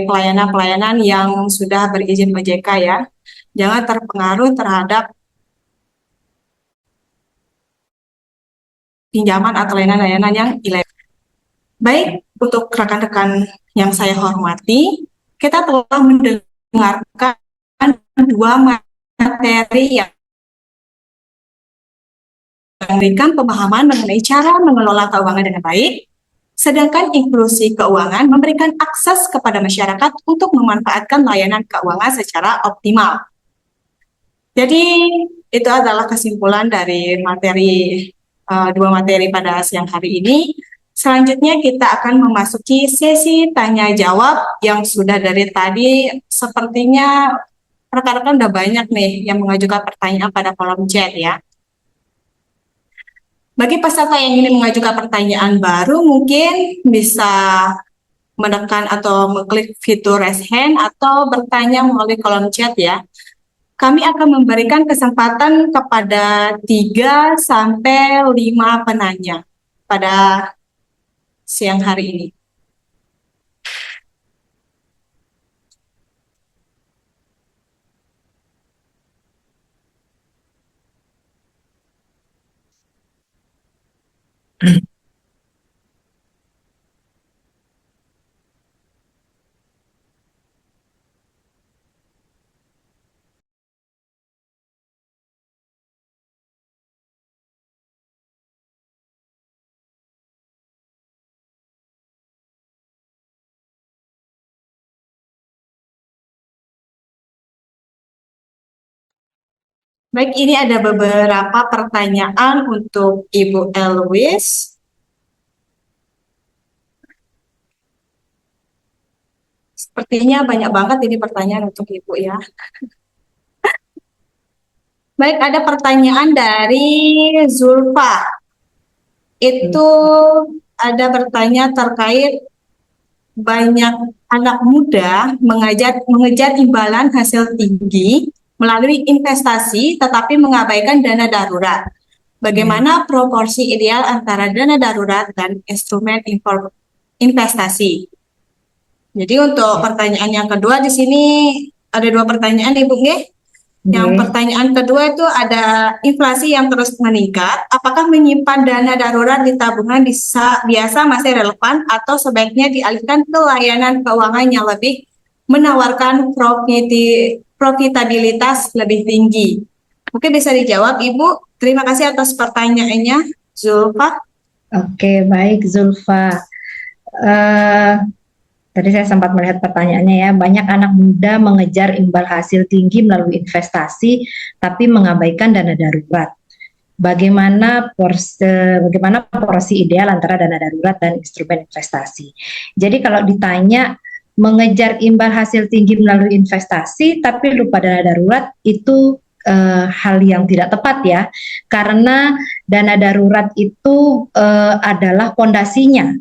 pelayanan-pelayanan yang sudah berizin OJK ya. Jangan terpengaruh terhadap pinjaman atau layanan-layanan yang ilegal. Baik, untuk rekan-rekan yang saya hormati, kita telah mendengarkan dua materi yang memberikan pemahaman mengenai cara mengelola keuangan dengan baik, sedangkan inklusi keuangan memberikan akses kepada masyarakat untuk memanfaatkan layanan keuangan secara optimal. Jadi, itu adalah kesimpulan dari dua materi pada siang hari ini. Selanjutnya kita akan memasuki sesi tanya-jawab yang sudah dari tadi sepertinya rekan-rekan udah banyak nih yang mengajukan pertanyaan pada kolom chat ya. Bagi peserta yang ingin mengajukan pertanyaan baru mungkin bisa menekan atau mengklik fitur raise hand atau bertanya melalui kolom chat ya. Kami akan memberikan kesempatan kepada 3 sampai 5 penanya pada siang hari ini. Baik, ini ada beberapa pertanyaan untuk Ibu Elwis. Sepertinya banyak banget ini pertanyaan untuk Ibu ya. Baik, ada pertanyaan dari Zulfa. Itu ada bertanya terkait banyak anak muda mengejar imbalan hasil tinggi melalui investasi tetapi mengabaikan dana darurat. Bagaimana proporsi ideal antara dana darurat dan instrumen investasi? Jadi untuk pertanyaan yang kedua di sini ada 2 pertanyaan Ibu nggih. Yang Oke. pertanyaan kedua itu ada inflasi yang terus meningkat. Apakah menyimpan dana darurat di tabungan biasa masih relevan atau sebaiknya dialihkan ke layanan keuangan yang lebih menawarkan profitabilitas lebih tinggi? Mungkin bisa dijawab, Ibu. Terima kasih atas pertanyaannya, Zulfa. Oke, baik Zulfa. Eh, Tadi saya sempat melihat pertanyaannya ya. Banyak anak muda mengejar imbal hasil tinggi melalui investasi, tapi mengabaikan dana darurat. Bagaimana porsi ideal antara dana darurat dan instrumen investasi? Jadi kalau ditanya mengejar imbal hasil tinggi melalui investasi, tapi lupa dana darurat, itu hal yang tidak tepat ya, karena dana darurat itu adalah pondasinya.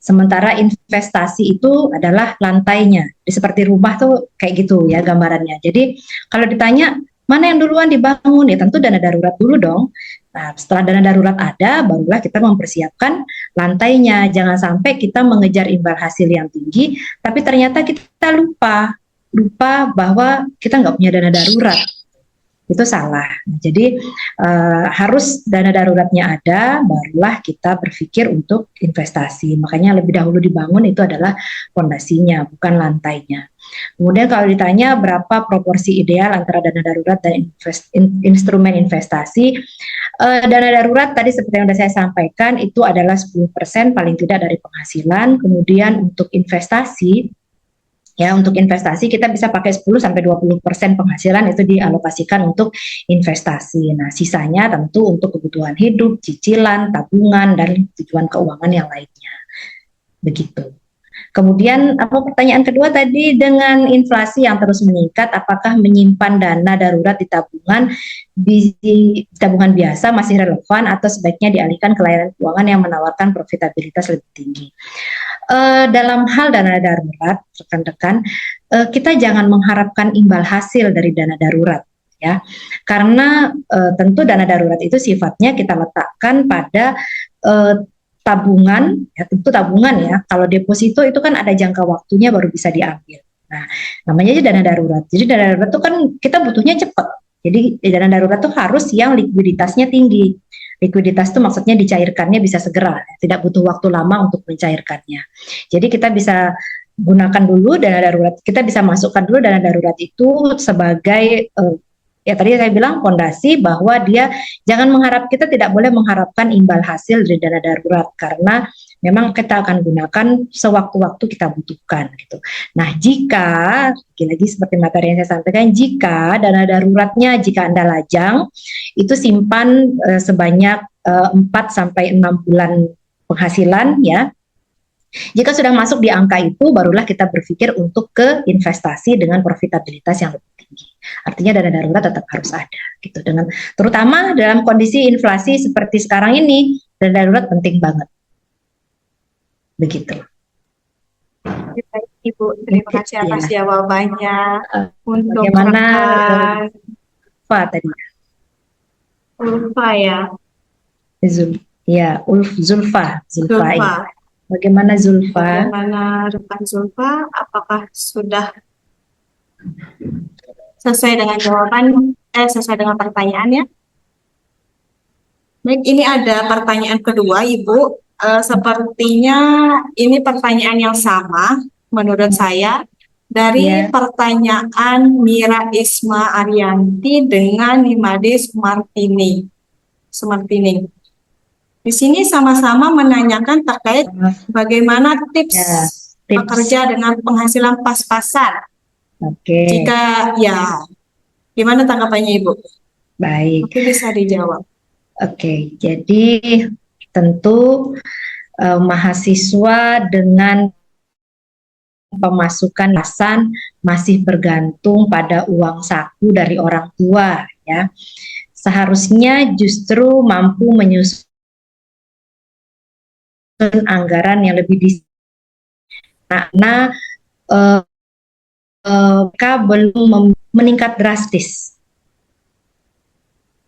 Sementara investasi itu adalah lantainya. Seperti rumah tuh kayak gitu ya gambarannya. Jadi kalau ditanya mana yang duluan dibangun, ya tentu dana darurat dulu dong. Nah, setelah dana darurat ada, barulah kita mempersiapkan lantainya. Jangan sampai kita mengejar imbal hasil yang tinggi, tapi ternyata kita lupa bahwa kita nggak punya dana darurat. Itu salah. Jadi harus dana daruratnya ada, barulah kita berpikir untuk investasi. Makanya lebih dahulu dibangun itu adalah fondasinya, bukan lantainya. Kemudian kalau ditanya berapa proporsi ideal antara dana darurat dan instrumen investasi, dana darurat tadi seperti yang sudah saya sampaikan itu adalah 10% paling tidak dari penghasilan. Kemudian untuk investasi, ya, untuk investasi kita bisa pakai 10-20% penghasilan itu dialokasikan untuk investasi. Nah, sisanya tentu untuk kebutuhan hidup, cicilan, tabungan, dan tujuan keuangan yang lainnya. Begitu. Kemudian pertanyaan kedua tadi, dengan inflasi yang terus meningkat, apakah menyimpan dana darurat di tabungan biasa masih relevan atau sebaiknya dialihkan ke layanan keuangan yang menawarkan profitabilitas lebih tinggi? Dalam hal dana darurat, rekan-rekan, kita jangan mengharapkan imbal hasil dari dana darurat, ya, karena tentu dana darurat itu sifatnya kita letakkan pada tabungan, ya tentu tabungan ya. Kalau deposito itu kan ada jangka waktunya baru bisa diambil. Nah, namanya aja dana darurat. Jadi dana darurat itu kan kita butuhnya cepat. Jadi dana darurat itu harus yang likuiditasnya tinggi. Likuiditas itu maksudnya dicairkannya bisa segera, tidak butuh waktu lama untuk mencairkannya. Jadi kita bisa gunakan dulu dana darurat, kita bisa masukkan dulu dana darurat itu sebagai ya tadi saya bilang fondasi, bahwa dia kita tidak boleh mengharapkan imbal hasil dari dana darurat karena memang kita akan gunakan sewaktu-waktu kita butuhkan gitu. Nah, jika lagi seperti materi yang saya sampaikan, jika dana daruratnya, jika Anda lajang, itu simpan sebanyak 4-6 bulan penghasilan ya. Jika sudah masuk di angka itu, barulah kita berpikir untuk ke investasi dengan profitabilitas yang lebih tinggi. Artinya dana darurat tetap harus ada, gitu. Terutama dalam kondisi inflasi seperti sekarang ini, dana darurat penting banget. Begitu. Baik, Ibu, terima kasih atas jawabannya. Untuk Bagaimana Ulfa tadi? Ulfa ya. Zulfa. Zulfa. Bagaimana Zulfa? Bagaimana rekan Zulfa? Apakah sudah sesuai dengan sesuai dengan pertanyaannya? Baik, ini ada pertanyaan kedua, Ibu. Sepertinya ini pertanyaan yang sama menurut saya dari pertanyaan Mira Isma Arianti dengan Nimade Sumartini. Di sini sama-sama menanyakan terkait bagaimana tips bekerja dengan penghasilan pas-pasan. Oke. Gimana tanggapannya Ibu? Baik. Oke, bisa dijawab. Oke, jadi tentu mahasiswa dengan pemasukan pasan masih bergantung pada uang saku dari orang tua, ya. Seharusnya justru mampu menyusun anggaran yang lebih karena mereka belum meningkat drastis.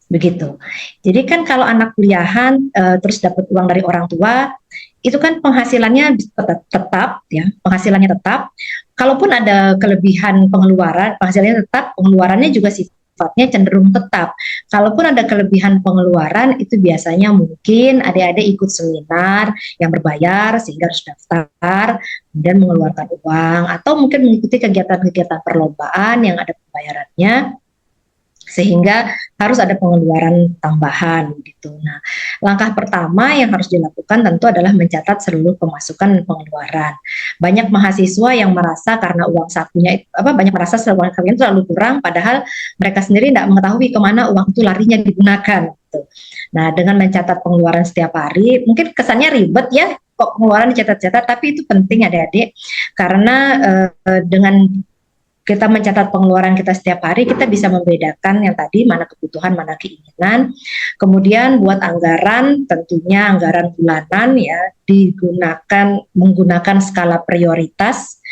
Begitu. Jadi kan kalau anak kuliahan terus dapat uang dari orang tua, itu kan penghasilannya tetap ya, penghasilannya tetap. Kalaupun ada kelebihan pengeluaran, penghasilannya tetap, pengeluarannya juga sifatnya cenderung tetap. Kalaupun ada kelebihan pengeluaran, itu biasanya mungkin adik-adik ikut seminar yang berbayar sehingga harus daftar, kemudian mengeluarkan uang, atau mungkin mengikuti kegiatan-kegiatan perlombaan yang ada pembayarannya, sehingga harus ada pengeluaran tambahan gitu. Nah, langkah pertama yang harus dilakukan tentu adalah mencatat seluruh pemasukan dan pengeluaran. Banyak mahasiswa yang merasa karena uang sakunya banyak merasa uang sakunya itu terlalu kurang, padahal mereka sendiri tidak mengetahui kemana uang itu larinya digunakan. Gitu. Nah, dengan mencatat pengeluaran setiap hari, mungkin kesannya ribet ya, kok pengeluaran dicatat-catat, tapi itu penting adik-adik, karena dengan kita mencatat pengeluaran kita setiap hari, kita bisa membedakan yang tadi mana kebutuhan, mana keinginan. Kemudian buat anggaran, tentunya anggaran bulanan ya menggunakan skala prioritas.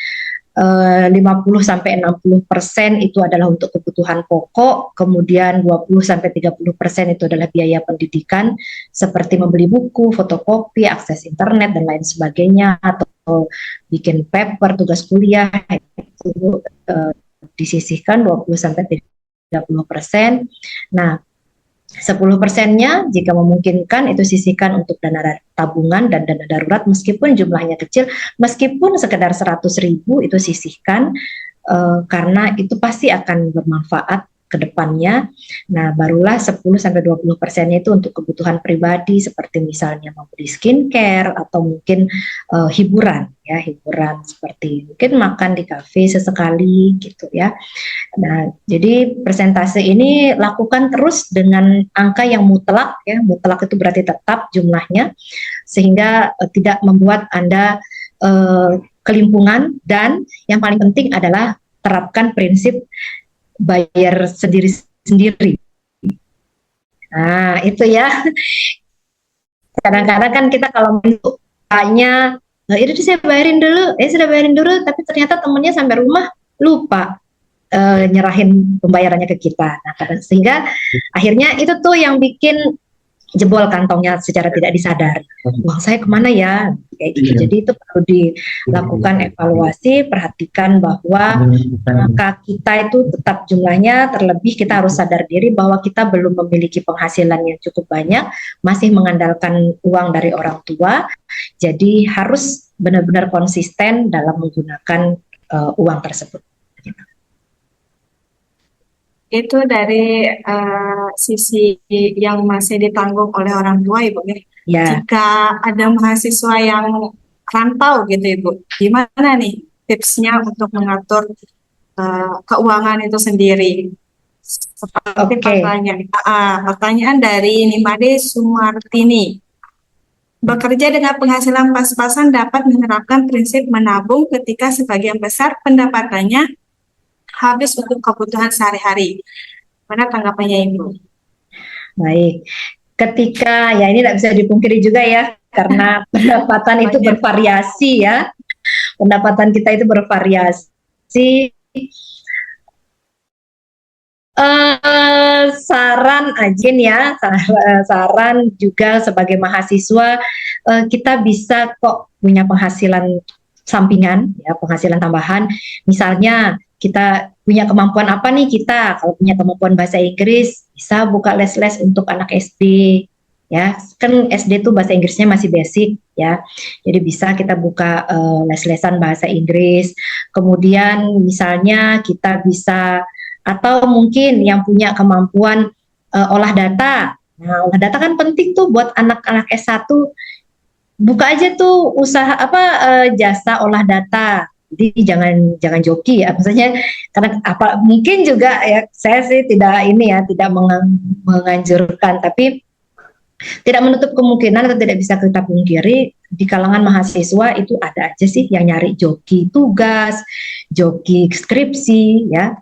50-60% itu adalah untuk kebutuhan pokok, kemudian 20-30% itu adalah biaya pendidikan seperti membeli buku, fotokopi, akses internet dan lain sebagainya, atau bikin paper, tugas kuliah, itu disisihkan 20-30%. Nah, 10%-nya jika memungkinkan itu sisihkan untuk dana tabungan dan dana darurat, meskipun jumlahnya kecil, meskipun sekedar 100.000 itu sisihkan, karena itu pasti akan bermanfaat ke depannya. Nah, barulah 10-20%-nya itu untuk kebutuhan pribadi seperti misalnya membeli skincare atau mungkin hiburan seperti mungkin makan di kafe sesekali gitu ya. Nah, jadi persentase ini lakukan terus dengan angka yang mutlak ya. Mutlak itu berarti tetap jumlahnya, sehingga tidak membuat Anda kelimpungan, dan yang paling penting adalah terapkan prinsip bayar sendiri-sendiri. Nah, itu ya. Kadang-kadang kan kita kalau tanya, itu saya bayarin dulu, sudah bayarin dulu, tapi ternyata temennya sampai rumah lupa nyerahin pembayarannya ke kita. Nah, sehingga akhirnya itu tuh yang bikin jebol kantongnya secara tidak disadari. Uang saya kemana ya? Kayak gitu. Jadi itu perlu dilakukan evaluasi, perhatikan bahwa angka kita itu tetap jumlahnya, terlebih kita harus sadar diri bahwa kita belum memiliki penghasilan yang cukup banyak, masih mengandalkan uang dari orang tua, jadi harus benar-benar konsisten dalam menggunakan uang tersebut. Itu dari sisi yang masih ditanggung oleh orang tua, Ibu. Ya. Jika ada mahasiswa yang rantau gitu, Ibu, gimana nih tipsnya untuk mengatur keuangan itu sendiri? Seperti pertanyaan dari Nimade Sumartini. Bekerja dengan penghasilan pas-pasan dapat menerapkan prinsip menabung ketika sebagian besar pendapatannya habis untuk kebutuhan sehari-hari. Mana tanggapannya Ibu? Baik, ketika ya ini tidak bisa dipungkiri juga ya, karena pendapatan itu bervariasi ya, pendapatan kita itu bervariasi. Saran Ajin ya, saran juga sebagai mahasiswa, kita bisa kok punya penghasilan sampingan ya, penghasilan tambahan. Misalnya kita punya kemampuan apa nih kita? Kalau punya kemampuan bahasa Inggris, bisa buka les-les untuk anak SD ya. Kan SD tuh bahasa Inggrisnya masih basic ya. Jadi bisa kita buka les-lesan bahasa Inggris. Kemudian misalnya kita bisa, atau mungkin yang punya kemampuan olah data. Nah, olah data kan penting tuh buat anak-anak S1. Buka aja tuh usaha jasa olah data. Jadi jangan joki ya, maksudnya karena mungkin juga ya, saya sih tidak menganjurkan, tapi tidak menutup kemungkinan atau tidak bisa kita pungkiri di kalangan mahasiswa itu ada aja sih yang nyari joki tugas, joki skripsi ya.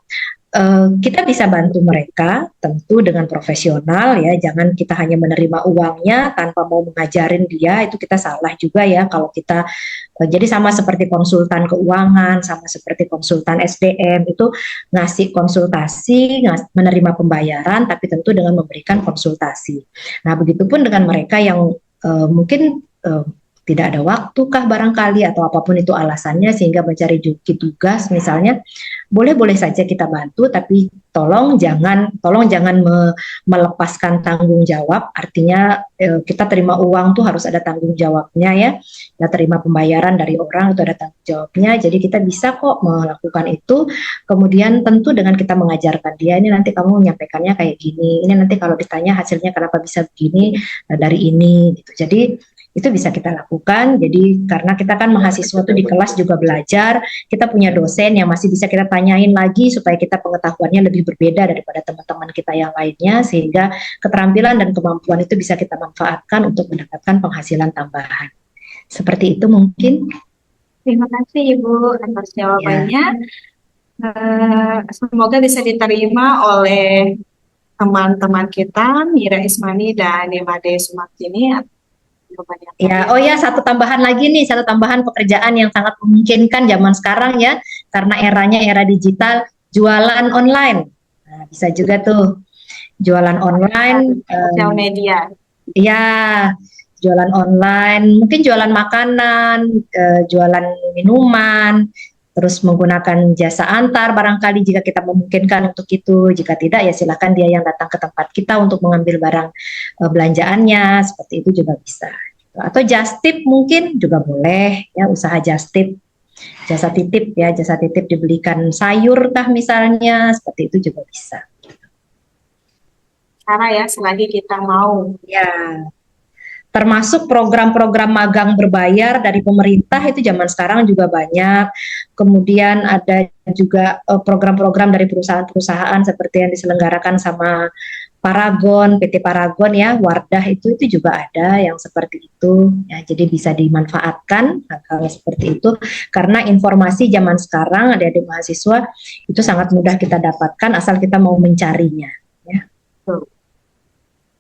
Kita bisa bantu mereka tentu dengan profesional ya, jangan kita hanya menerima uangnya tanpa mau mengajarin dia, itu kita salah juga ya kalau kita jadi sama seperti konsultan keuangan, sama seperti konsultan SDM, itu ngasih konsultasi, menerima pembayaran, tapi tentu dengan memberikan konsultasi. Nah, begitupun dengan mereka yang mungkin tidak ada waktu kah barangkali atau apapun itu alasannya sehingga mencari tugas misalnya, boleh-boleh saja kita bantu, tapi tolong jangan melepaskan tanggung jawab. Artinya kita terima uang tuh harus ada tanggung jawabnya ya. Kita terima pembayaran dari orang itu ada tanggung jawabnya. Jadi kita bisa kok melakukan itu. Kemudian tentu dengan kita mengajarkan dia, ini nanti kamu menyampaikannya kayak gini. Ini nanti kalau ditanya hasilnya kenapa bisa begini, dari ini gitu. Jadi itu bisa kita lakukan. Jadi karena kita kan mahasiswa tuh di kelas juga belajar, kita punya dosen yang masih bisa kita tanyain lagi supaya kita pengetahuannya lebih berbeda daripada teman-teman kita yang lainnya, sehingga keterampilan dan kemampuan itu bisa kita manfaatkan untuk mendapatkan penghasilan tambahan. Seperti itu mungkin. Terima kasih Ibu atas jawabannya. Semoga bisa diterima oleh teman-teman kita, Mira Ismani dan Imade Sumaktini. Ya, oh ya, satu tambahan pekerjaan yang sangat memungkinkan zaman sekarang ya, karena eranya era digital, jualan online. Nah, bisa juga tuh jualan online, sosial media. Ya, jualan online, mungkin jualan makanan, jualan minuman, terus menggunakan jasa antar barangkali jika kita memungkinkan untuk itu. Jika tidak ya silakan dia yang datang ke tempat kita untuk mengambil barang belanjaannya, seperti itu juga bisa. Atau just tip mungkin juga boleh ya, usaha just tip, jasa titip ya, jasa titip dibelikan sayur kah misalnya, seperti itu juga bisa. Cara ya, selagi kita mau. Ya, termasuk program-program magang berbayar dari pemerintah itu zaman sekarang juga banyak. Kemudian ada juga program-program dari perusahaan-perusahaan seperti yang diselenggarakan sama Paragon, PT Paragon ya, Wardah itu juga ada yang seperti itu ya, jadi bisa dimanfaatkan hal seperti itu karena informasi zaman sekarang adik-adik mahasiswa itu sangat mudah kita dapatkan asal kita mau mencarinya ya.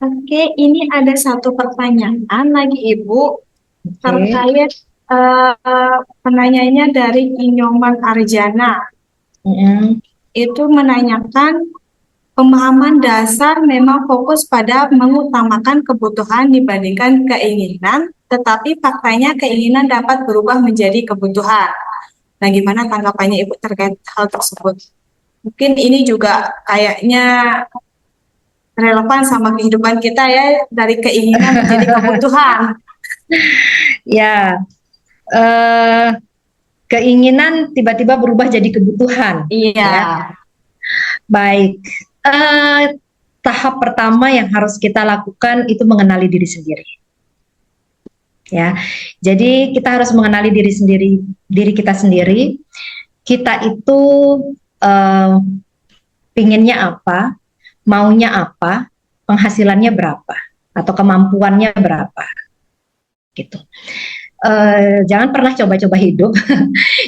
Oke, ini ada satu pertanyaan lagi Ibu terkait penanyanya dari Inyoman Arjana. Itu menanyakan pemahaman dasar memang fokus pada mengutamakan kebutuhan dibandingkan keinginan, tetapi faktanya keinginan dapat berubah menjadi kebutuhan. Nah, gimana tanggapannya Ibu terkait hal tersebut? Mungkin ini juga kayaknya relevan sama kehidupan kita ya, dari keinginan menjadi kebutuhan. Ya, keinginan tiba-tiba berubah jadi kebutuhan. Iya. Ya. Baik. Tahap pertama yang harus kita lakukan itu mengenali diri sendiri. Ya, jadi kita harus mengenali diri kita sendiri. Kita itu pinginnya apa, maunya apa, penghasilannya berapa, atau kemampuannya berapa, gitu. Jangan pernah coba-coba hidup,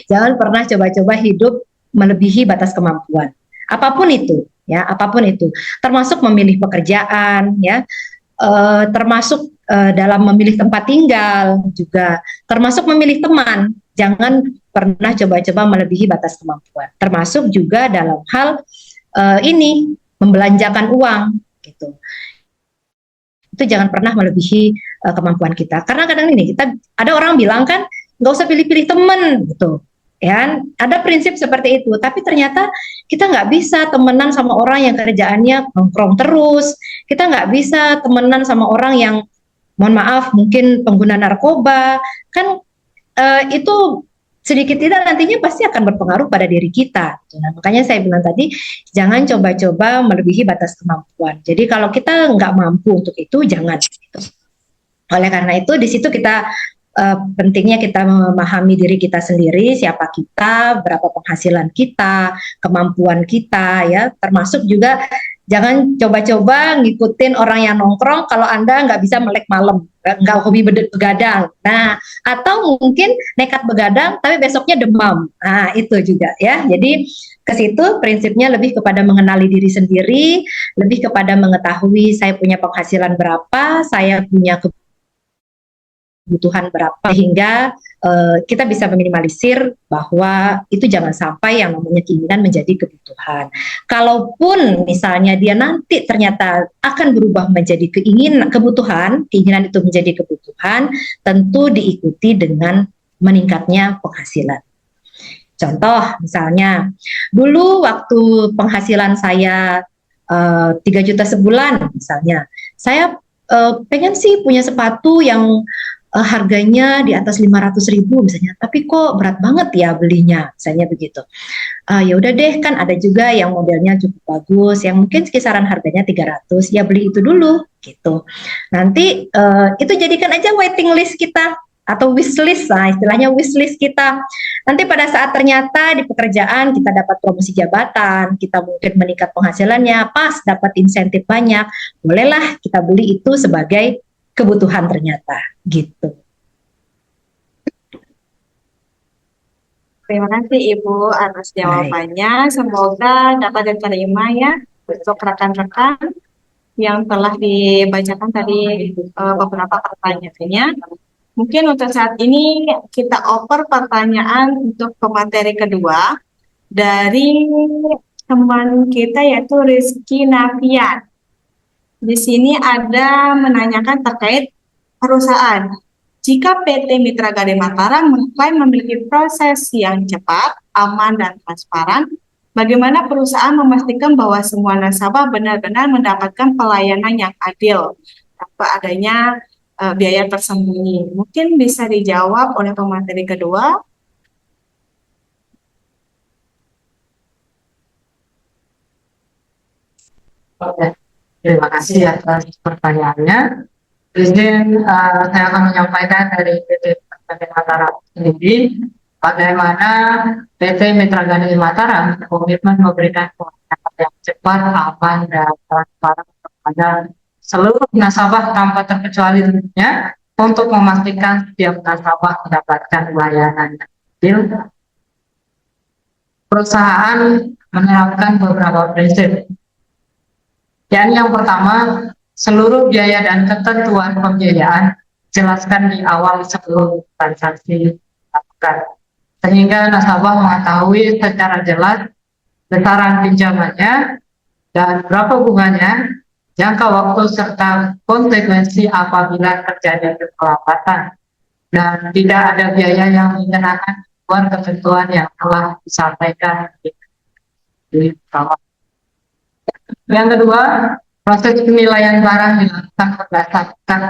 jangan pernah coba-coba hidup melebihi batas kemampuan. Apapun itu. Ya, apapun itu, termasuk memilih pekerjaan, ya, termasuk dalam memilih tempat tinggal juga, termasuk memilih teman. Jangan pernah coba-coba melebihi batas kemampuan. Termasuk juga dalam hal ini membelanjakan uang, gitu. Itu jangan pernah melebihi kemampuan kita. Karena kadang ini kita ada orang bilang kan nggak usah pilih-pilih teman, gitu. Ya, ada prinsip seperti itu, tapi ternyata kita nggak bisa temenan sama orang yang kerjaannya nongkrong terus, kita nggak bisa temenan sama orang yang, mohon maaf, mungkin pengguna narkoba, kan itu sedikit tidak nantinya pasti akan berpengaruh pada diri kita. Nah, makanya saya bilang tadi, jangan coba-coba melebihi batas kemampuan. Jadi kalau kita nggak mampu untuk itu, jangan. Oleh karena itu, di situ kita pentingnya kita memahami diri kita sendiri, siapa kita, berapa penghasilan kita, kemampuan kita, ya, termasuk juga jangan coba-coba ngikutin orang yang nongkrong kalau Anda nggak bisa melek malam, nggak hobi begadang. Nah, atau mungkin nekat begadang tapi besoknya demam. Nah, itu juga ya. Jadi ke situ prinsipnya lebih kepada mengenali diri sendiri, lebih kepada mengetahui saya punya penghasilan berapa, saya punya kebutuhan berapa, hingga kita bisa meminimalisir bahwa itu jangan sampai yang namanya keinginan menjadi kebutuhan. Kalaupun misalnya dia nanti ternyata akan berubah menjadi kebutuhan, keinginan itu menjadi kebutuhan, tentu diikuti dengan meningkatnya penghasilan. Contoh misalnya, dulu waktu penghasilan saya 3 juta sebulan misalnya, saya pengen sih punya sepatu yang harganya di atas 500.000 misalnya, tapi kok berat banget ya belinya, misalnya begitu. Ya udah deh, kan ada juga yang modelnya cukup bagus, yang mungkin kisaran harganya 300, ya beli itu dulu gitu. Nanti itu jadikan aja waiting list kita atau wishlist, nah istilahnya wishlist kita. Nanti pada saat ternyata di pekerjaan kita dapat promosi jabatan, kita mungkin meningkat penghasilannya, pas dapat insentif banyak, bolehlah kita beli itu sebagai kebutuhan ternyata gitu. Terima kasih Ibu atas jawabannya. Semoga dapat diterima ya untuk rekan-rekan yang telah dibacakan tadi beberapa pertanyaannya. Mungkin untuk saat ini kita oper pertanyaan untuk pemateri kedua dari teman kita yaitu Rizky Nafian. Di sini ada menanyakan terkait perusahaan. Jika PT Mitra Gadai Mataram mengklaim memiliki proses yang cepat, aman, dan transparan, bagaimana perusahaan memastikan bahwa semua nasabah benar-benar mendapatkan pelayanan yang adil tanpa adanya biaya tersembunyi? Mungkin bisa dijawab oleh pemateri kedua. Oke, terima kasih atas pertanyaannya. Izin saya akan menyampaikan dari PT Gadai Mataram sendiri bagaimana PT Mitra Gadai Mataram komitmen memberikan pelayanan yang cepat, aman, dan transparan kepada seluruh nasabah tanpa terkecuali tentunya untuk memastikan setiap nasabah mendapatkan pelayanan yang adil. Perusahaan menerapkan beberapa prinsip. Yang pertama, seluruh biaya dan ketentuan pembiayaan jelaskan di awal sebelum transaksi dilakukan, sehingga nasabah mengetahui secara jelas besaran pinjamannya dan berapa bunganya, jangka waktu serta konsekuensi apabila terjadi keterlambatan, dan tidak ada biaya yang dikenakan di luar ketentuan yang telah disampaikan di bawah. Yang kedua, proses penilaian barang dilakukan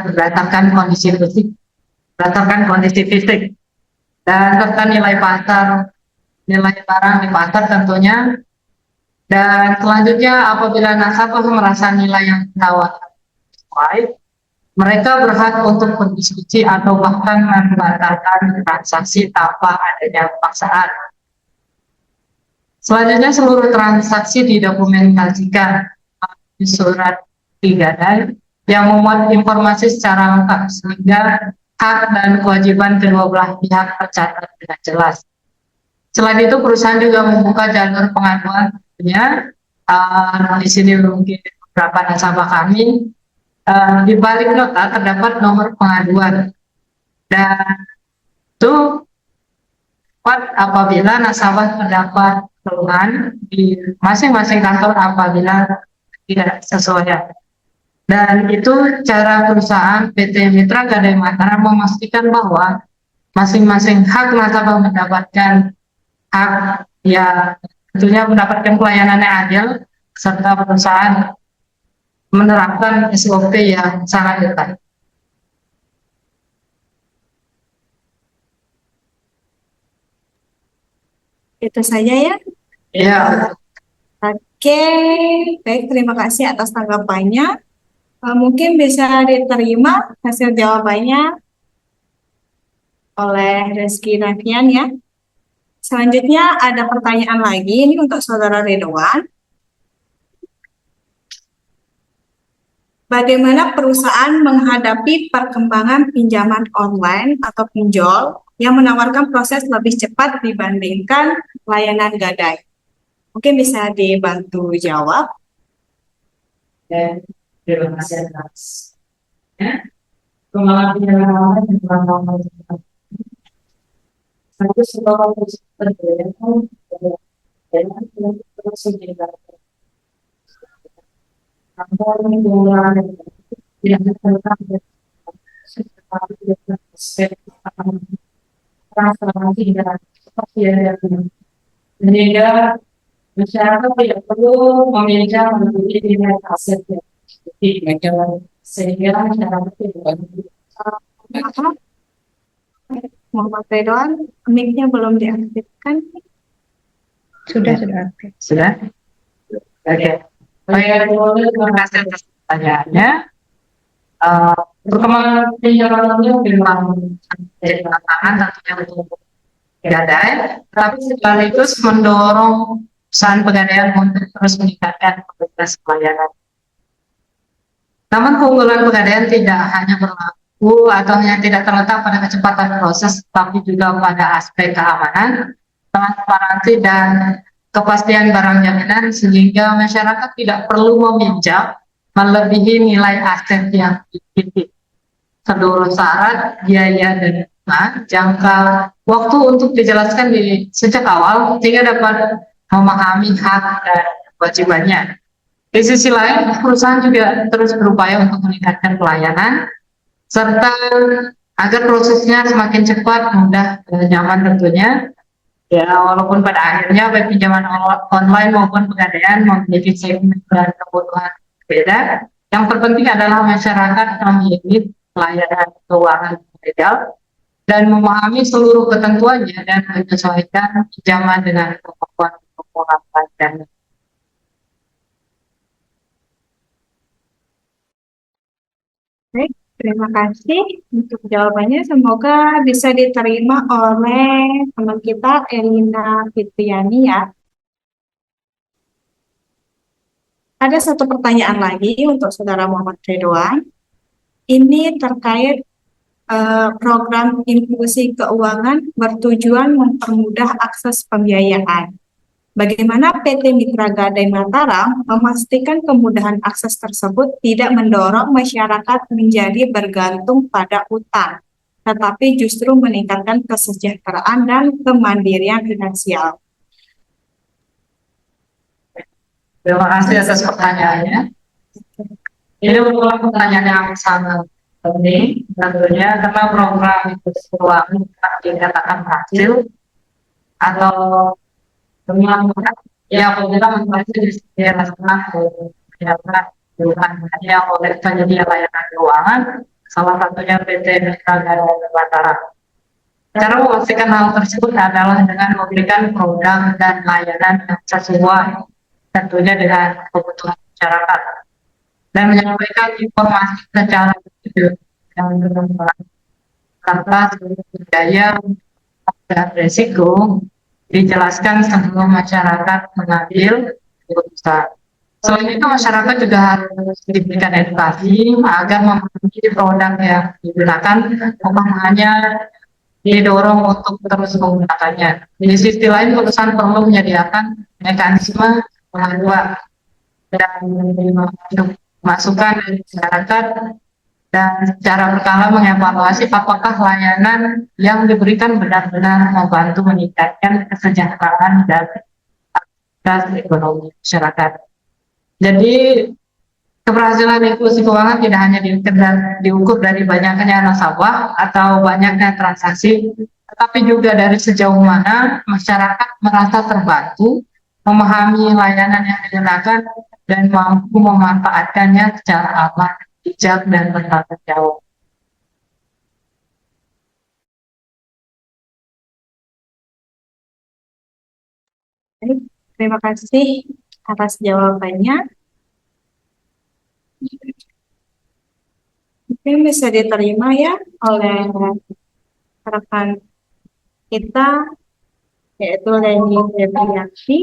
berdasarkan kondisi fisik, dan serta nilai barang di pasar tentunya. Dan selanjutnya, apabila nasabah merasa nilai yang ditawarkan sesuai, mereka berhak untuk berdiskusi atau bahkan membatalkan transaksi tanpa adanya paksaan. Selanjutnya, seluruh transaksi didokumentasikan di surat gadai yang memuat informasi secara lengkap, sehingga hak dan kewajiban kedua belah pihak tercatat dengan jelas. Selain itu, perusahaan juga membuka jalur pengaduan. Di sini mungkin beberapa nasabah kami, di balik nota terdapat nomor pengaduan, dan itu apabila nasabah terdapat keluhan di masing-masing kantor apabila tidak sesuai. Dan itu cara perusahaan PT Mitra Gadai Mataram memastikan bahwa masing-masing hak nasabah mendapatkan hak, ya tentunya mendapatkan pelayanan yang adil, serta perusahaan menerapkan SOP yang sangat ketat. Itu saja ya. Ya. Oke, baik, terima kasih atas tanggapannya. Mungkin bisa diterima hasil jawabannya oleh Rizky Nafian ya. Selanjutnya ada pertanyaan lagi, ini untuk Saudara Ridwan. Bagaimana perusahaan menghadapi perkembangan pinjaman online atau pinjol yang menawarkan proses lebih cepat dibandingkan layanan gadai? Mungkin bisa dibantu jawab. Terima kasih atas pengawalan. Sehingga masyarakat tidak perlu meminjam membeli nilai aset yang sedikit, sehingga masyarakat tidak perlu. Maaf, Muhammad Ridwan, mic-nya belum diaktifkan. Sudah oke. Sudah? Oke. Baik, terima kasih atas pertanyaannya. Perkembangan pinjaman ini memang menjadi tantangan tentunya untuk pegadaian, tapi sekaligus mendorong perusahaan pegadaian untuk terus meningkatkan kualitas pelayanan. Namun keunggulan pegadaian tidak hanya berlaku atau hanya tidak terletak pada kecepatan proses, tapi juga pada aspek keamanan, transparansi dan kepastian barang jaminan, sehingga masyarakat tidak perlu meminjam melebihi nilai aset yang dimiliki. Seluruh syarat, biaya dan jangka waktu untuk dijelaskan sejak awal sehingga dapat memahami hak dan kewajibannya. Di sisi lain, perusahaan juga terus berupaya untuk meningkatkan pelayanan serta agar prosesnya semakin cepat, mudah, dan nyaman tentunya. Ya, walaupun pada akhirnya baik pinjaman online maupun pegadaian memiliki segmen dan kebutuhan berbeda, yang terpenting adalah masyarakat memiliki pelayanan keuangan legal dan memahami seluruh ketentuannya dan menyesuaikan pinjaman dengan kemampuan pelayanan. Baik, terima kasih untuk jawabannya. Semoga bisa diterima oleh teman kita Elina Fitriani ya. Ada satu pertanyaan lagi untuk Saudara Muhammad Ridwan. Ini terkait program inklusi keuangan bertujuan mempermudah akses pembiayaan. Bagaimana PT Mitra Gadai Mataram memastikan kemudahan akses tersebut tidak mendorong masyarakat menjadi bergantung pada utang, tetapi justru meningkatkan kesejahteraan dan kemandirian finansial? Terima kasih atas pertanyaannya. Ini merupakan pertanyaan yang sangat penting tentunya karena program itu keuangan dikatakan berhasil atau yang apabila membantu disediakan yang oleh penyedia layanan keuangan, salah satunya PT Mitra Gadai Mataram. Cara memastikan hal tersebut adalah dengan memberikan produk dan layanan yang sesuai tentunya dengan kebutuhan masyarakat dan menyampaikan informasi secara jujur yang bermanfaat serta biaya dan risiko dijelaskan sebelum masyarakat mengambil keputusan. Selain itu, masyarakat juga harus diberikan edukasi agar memiliki produk yang digunakan, bukan hanya didorong untuk terus menggunakannya. Di sisi lain, perusahaan perlu menyediakan mekanisme pengaduan dan menerima masukan dari masyarakat dan secara berkala mengevaluasi apakah layanan yang diberikan benar-benar membantu meningkatkan kesejahteraan dan aktivitas ekonomi masyarakat. Jadi keberhasilan inklusi keuangan tidak hanya diukur dari banyaknya nasabah atau banyaknya transaksi, tetapi juga dari sejauh mana masyarakat merasa terbantu, memahami layanan yang digunakan, dan mampu memanfaatkannya secara aman, bijak, dan bertanggung jawab. Terima kasih atas jawabannya. Mungkin bisa diterima ya oleh rekan kita, yaitu Leni Febrianti.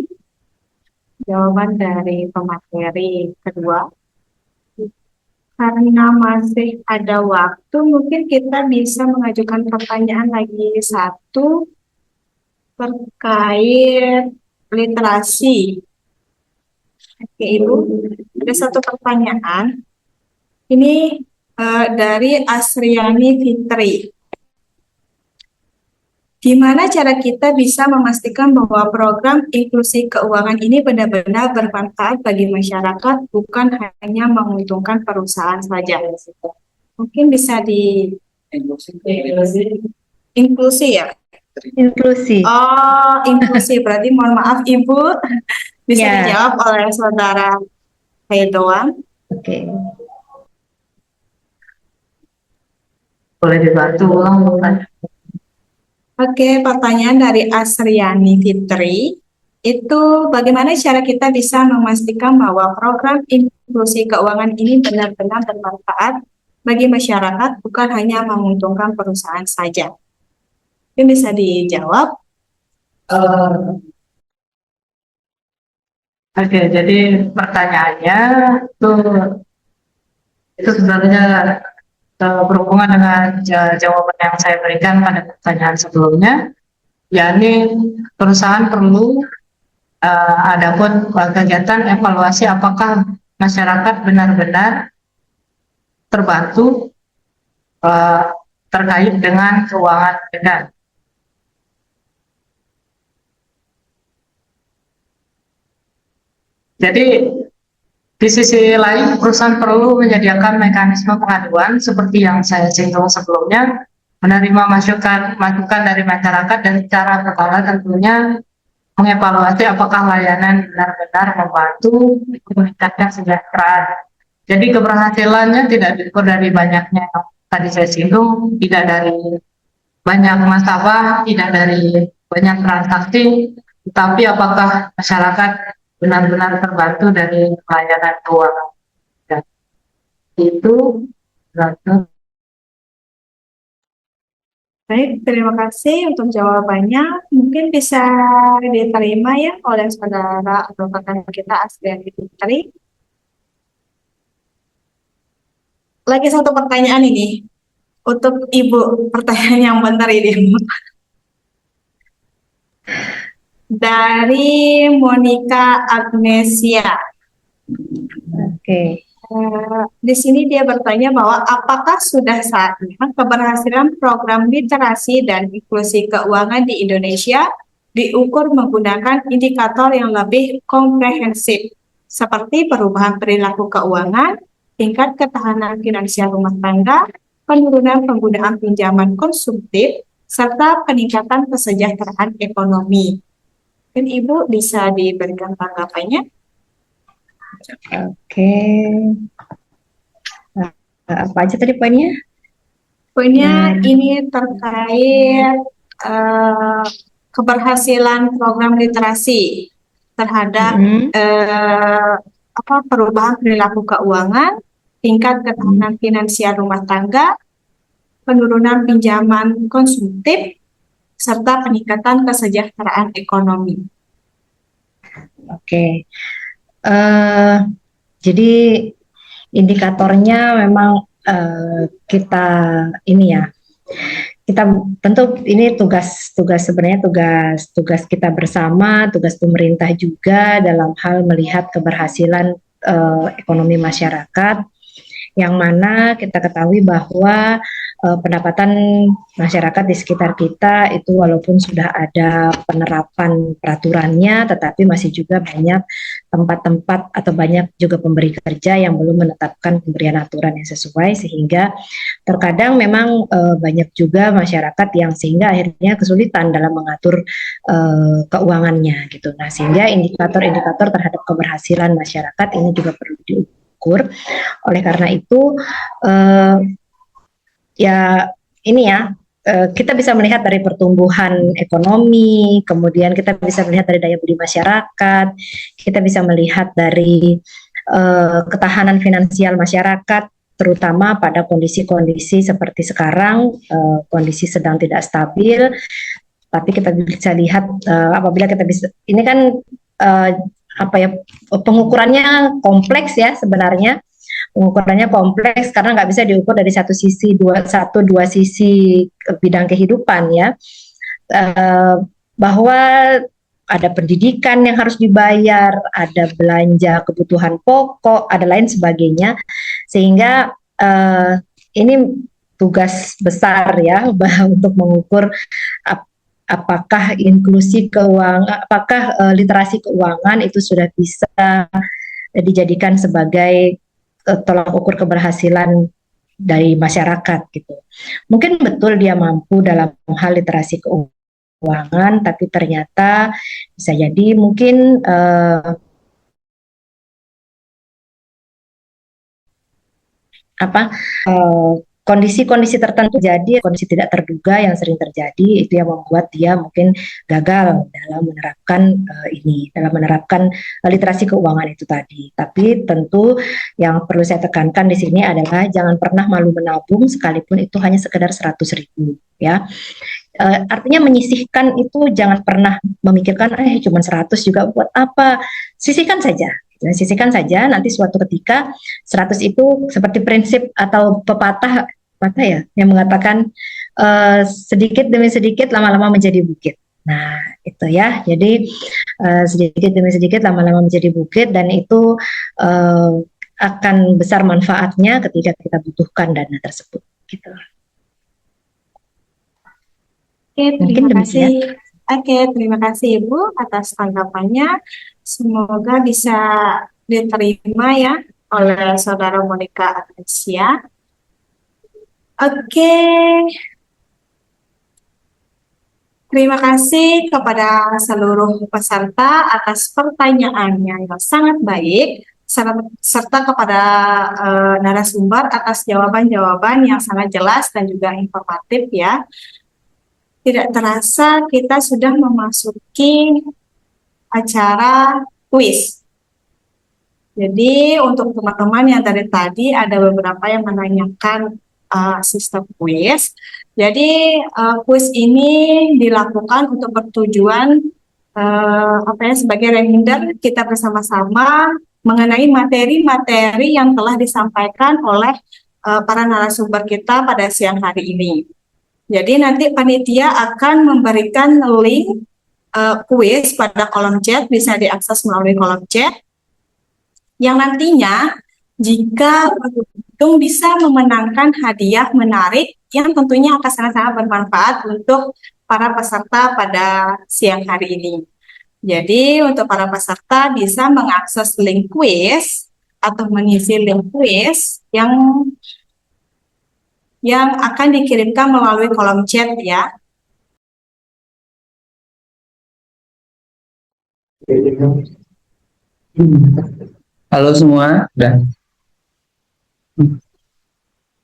Jawaban dari pemateri kedua. Karena masih ada waktu, mungkin kita bisa mengajukan pertanyaan lagi satu terkait literasi. Oke, Ibu, ada satu pertanyaan. Ini dari Asriani Fitri. Gimana cara kita bisa memastikan bahwa program inklusi keuangan ini benar-benar bermanfaat bagi masyarakat, bukan hanya menguntungkan perusahaan saja? Mungkin bisa di inklusi ya? Inklusi. Oh, inklusi. Berarti mohon maaf Ibu, bisa Ya, dijawab oleh Saudara Doan. oke. Boleh dibantu ulang pertanyaan. Oke, pertanyaan dari Asriani Fitri, itu bagaimana cara kita bisa memastikan bahwa program inklusi keuangan ini benar-benar bermanfaat bagi masyarakat, bukan hanya menguntungkan perusahaan saja? Ini bisa dijawab. Oke, jadi pertanyaannya itu sebenarnya berhubungan dengan jawaban yang saya berikan pada pertanyaan sebelumnya, yakni perusahaan perlu adapun kegiatan evaluasi apakah masyarakat benar-benar terbantu eh, terkait dengan keuangan mereka. Jadi di sisi lain, perusahaan perlu menyediakan mekanisme pengaduan seperti yang saya singgung sebelumnya, menerima masukan dari masyarakat dan secara berkala tentunya mengevaluasi apakah layanan benar-benar membantu meningkatkan kesejahteraan. Jadi keberhasilannya tidak diukur dari banyaknya yang tadi saya singgung, tidak dari banyak nasabah, tidak dari banyak transaksi, tetapi apakah masyarakat benar-benar terbantu dari layanan keuangan. Dan itu Baik, terima kasih untuk jawabannya. Mungkin bisa diterima ya oleh saudara atau rekan kita Asriani Fitri. Lagi satu pertanyaan ini untuk Ibu, pertanyaan yang benar ini. Dari Monica Agnesia. Oke. Di sini dia bertanya bahwa apakah sudah saatnya keberhasilan program literasi dan inklusi keuangan di Indonesia diukur menggunakan indikator yang lebih komprehensif seperti perubahan perilaku keuangan, tingkat ketahanan finansial rumah tangga, penurunan penggunaan pinjaman konsumtif, serta peningkatan kesejahteraan ekonomi. Dan Ibu bisa diberikan tanggapannya? Oke. Apa aja tadi poinnya? Poinnya ini terkait keberhasilan program literasi terhadap perubahan perilaku keuangan, tingkat ketahanan finansial rumah tangga, penurunan pinjaman konsumtif, serta peningkatan kesejahteraan ekonomi. Oke. Jadi indikatornya memang kita ini ya, kita tentu ini tugas sebenarnya tugas kita bersama, tugas pemerintah juga dalam hal melihat keberhasilan ekonomi masyarakat, yang mana kita ketahui bahwa pendapatan masyarakat di sekitar kita itu walaupun sudah ada penerapan peraturannya, tetapi masih juga banyak tempat-tempat atau banyak juga pemberi kerja yang belum menetapkan pemberian aturan yang sesuai, sehingga terkadang memang banyak juga masyarakat yang sehingga akhirnya kesulitan dalam mengatur keuangannya gitu. Nah, sehingga indikator-indikator terhadap keberhasilan masyarakat ini juga perlu diukur. Oleh karena itu ya ini ya, kita bisa melihat dari pertumbuhan ekonomi, kemudian kita bisa melihat dari daya beli masyarakat, kita bisa melihat dari ketahanan finansial masyarakat, terutama pada kondisi-kondisi seperti sekarang, kondisi sedang tidak stabil. Tapi kita bisa lihat apabila kita bisa, ini kan pengukurannya kompleks ya sebenarnya. Pengukurannya kompleks karena nggak bisa diukur dari dua sisi bidang kehidupan ya, bahwa ada pendidikan yang harus dibayar, ada belanja kebutuhan pokok, ada lain sebagainya, sehingga ini tugas besar ya untuk mengukur apakah inklusi keuangan, apakah literasi keuangan itu sudah bisa dijadikan sebagai tolak ukur keberhasilan dari masyarakat gitu. Mungkin betul dia mampu dalam hal literasi keuangan, tapi ternyata bisa jadi mungkin kondisi-kondisi tertentu jadi kondisi tidak terduga yang sering terjadi itu yang membuat dia mungkin gagal dalam menerapkan literasi keuangan itu tadi. Tapi tentu yang perlu saya tekankan di sini adalah jangan pernah malu menabung sekalipun itu hanya sekedar 100.000 ya. Artinya menyisihkan itu jangan pernah memikirkan cuma 100 juga buat apa, sisihkan saja. Sisihkan saja, nanti suatu ketika 100 itu seperti prinsip atau pepatah ya yang mengatakan sedikit demi sedikit lama-lama menjadi bukit. Nah itu ya, jadi sedikit demi sedikit lama-lama menjadi bukit, dan itu akan besar manfaatnya ketika kita butuhkan dana tersebut gitu. Mungkin demikian. Terima kasih Ibu atas tanggapannya. Semoga bisa diterima ya oleh Saudara Monica Atensia. Terima kasih kepada seluruh peserta atas pertanyaannya yang sangat baik, serta kepada narasumber atas jawaban-jawaban yang sangat jelas dan juga informatif ya. Tidak terasa kita sudah memasuki acara kuis. Jadi untuk teman-teman yang dari tadi ada beberapa yang menanyakan sistem kuis. Jadi kuis ini dilakukan untuk bertujuan sebagai reminder kita bersama-sama mengenai materi-materi yang telah disampaikan oleh para narasumber kita pada siang hari ini. Jadi nanti panitia akan memberikan link kuis pada kolom chat, bisa diakses melalui kolom chat, yang nantinya jika beruntung bisa memenangkan hadiah menarik yang tentunya akan sangat-sangat bermanfaat untuk para peserta pada siang hari ini. Jadi untuk para peserta bisa mengakses link kuis atau mengisi link kuis yang akan dikirimkan melalui kolom chat ya. Halo semua,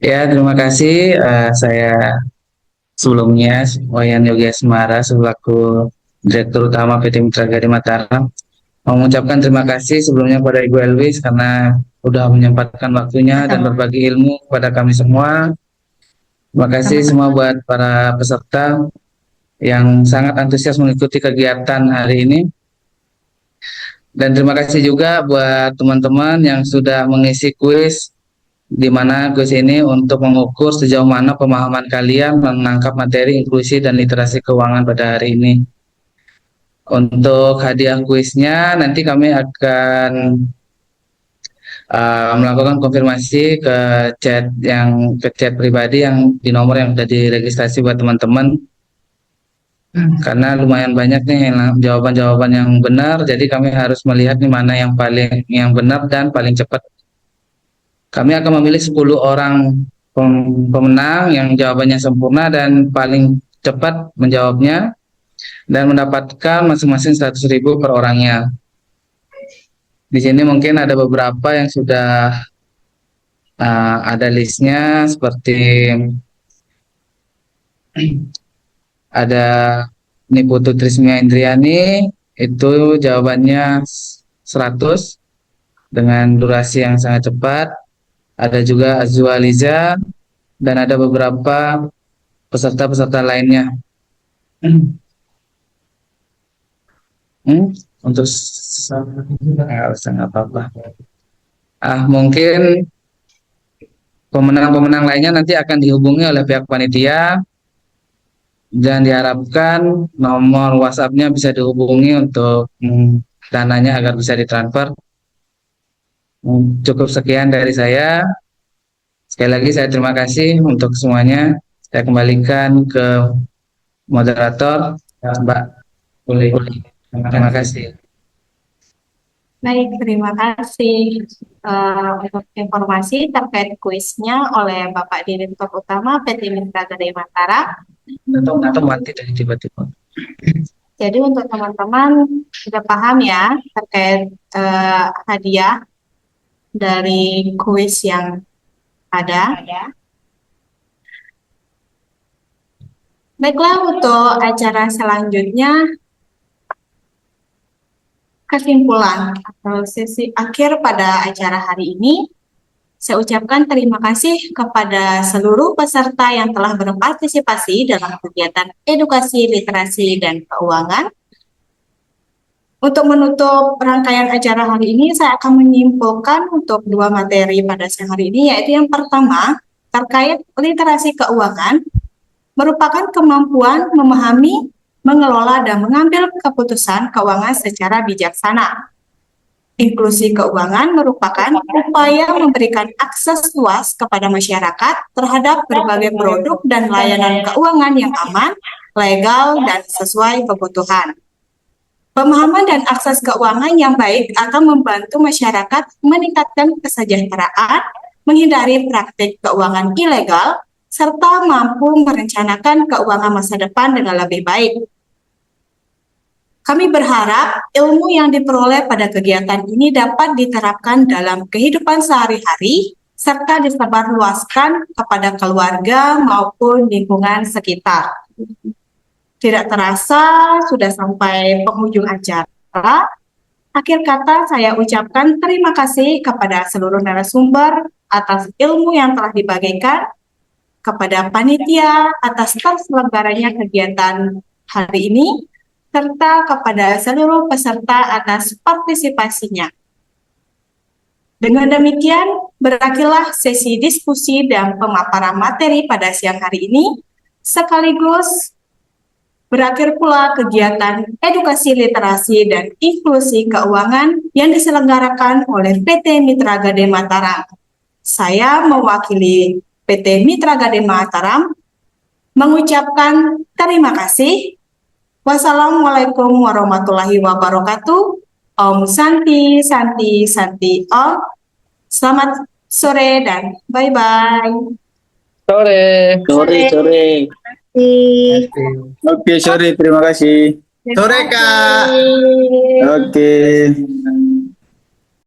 ya terima kasih. Saya sebelumnya Wayan Yogi Asmara selaku Direktur Utama PT Mitra Gadi Mataram mengucapkan terima kasih sebelumnya kepada Ibu Elwis karena sudah menyempatkan waktunya dan berbagi ilmu kepada kami semua. Terima kasih semua buat para peserta yang sangat antusias mengikuti kegiatan hari ini. Dan terima kasih juga buat teman-teman yang sudah mengisi kuis, di mana kuis ini untuk mengukur sejauh mana pemahaman kalian menangkap materi inklusi dan literasi keuangan pada hari ini. Untuk hadiah kuisnya nanti kami akan melakukan konfirmasi ke chat pribadi yang di nomor yang sudah diregistrasi buat teman-teman. Karena lumayan banyak nih jawaban-jawaban yang benar, jadi kami harus melihat nih mana yang benar dan paling cepat. Kami akan memilih 10 orang pemenang yang jawabannya sempurna dan paling cepat menjawabnya dan mendapatkan masing-masing 100.000 per orangnya. Di sini mungkin ada beberapa yang sudah ada listnya, seperti ada Niputu Trismia Indriani, itu jawabannya 100 dengan durasi yang sangat cepat. Ada juga Azwa Liza dan ada beberapa peserta-peserta lainnya. Untuk nggak apa-apa. Mungkin pemenang-pemenang lainnya nanti akan dihubungi oleh pihak panitia dan diharapkan nomor WhatsApp-nya bisa dihubungi untuk dananya agar bisa ditransfer. Cukup sekian dari saya. Sekali lagi saya terima kasih untuk semuanya. Saya kembalikan ke moderator Mbak, boleh. Terima kasih. Baik, terima kasih untuk informasi terkait kuisnya oleh Bapak Direktur Utama PT Mitra Gede Mataram. Atau mati dari tiba-tiba. Jadi untuk teman-teman sudah paham ya terkait hadiah dari kuis yang ada. Baiklah, untuk acara selanjutnya, kesimpulan atau sesi akhir pada acara hari ini, saya ucapkan terima kasih kepada seluruh peserta yang telah berpartisipasi dalam kegiatan edukasi, literasi, dan keuangan. Untuk menutup rangkaian acara hari ini, saya akan menyimpulkan untuk 2 materi pada siang hari ini, yaitu yang pertama, terkait literasi keuangan, merupakan kemampuan memahami, mengelola, dan mengambil keputusan keuangan secara bijaksana. Inklusi keuangan merupakan upaya memberikan akses luas kepada masyarakat terhadap berbagai produk dan layanan keuangan yang aman, legal, dan sesuai kebutuhan. Pemahaman dan akses keuangan yang baik akan membantu masyarakat meningkatkan kesejahteraan, menghindari praktik keuangan ilegal, serta mampu merencanakan keuangan masa depan dengan lebih baik. Kami berharap ilmu yang diperoleh pada kegiatan ini dapat diterapkan dalam kehidupan sehari-hari, serta disebarluaskan kepada keluarga maupun lingkungan sekitar. Tidak terasa sudah sampai penghujung acara. Akhir kata saya ucapkan terima kasih kepada seluruh narasumber atas ilmu yang telah dibagikan, kepada panitia atas terselenggaranya kegiatan hari ini, serta kepada seluruh peserta atas partisipasinya. Dengan demikian, berakhirlah sesi diskusi dan pemaparan materi pada siang hari ini, sekaligus berakhir pula kegiatan edukasi literasi dan inklusi keuangan yang diselenggarakan oleh PT Mitra Gede Mataram. Saya mewakili PT Mitra Gede Mataram mengucapkan terima kasih. Wassalamualaikum warahmatullahi wabarakatuh. Om Santi, Santi, Santi Om. Selamat sore dan bye-bye. Sore. Sore. Oke, sore. Terima kasih. Sore, Kak. Oke.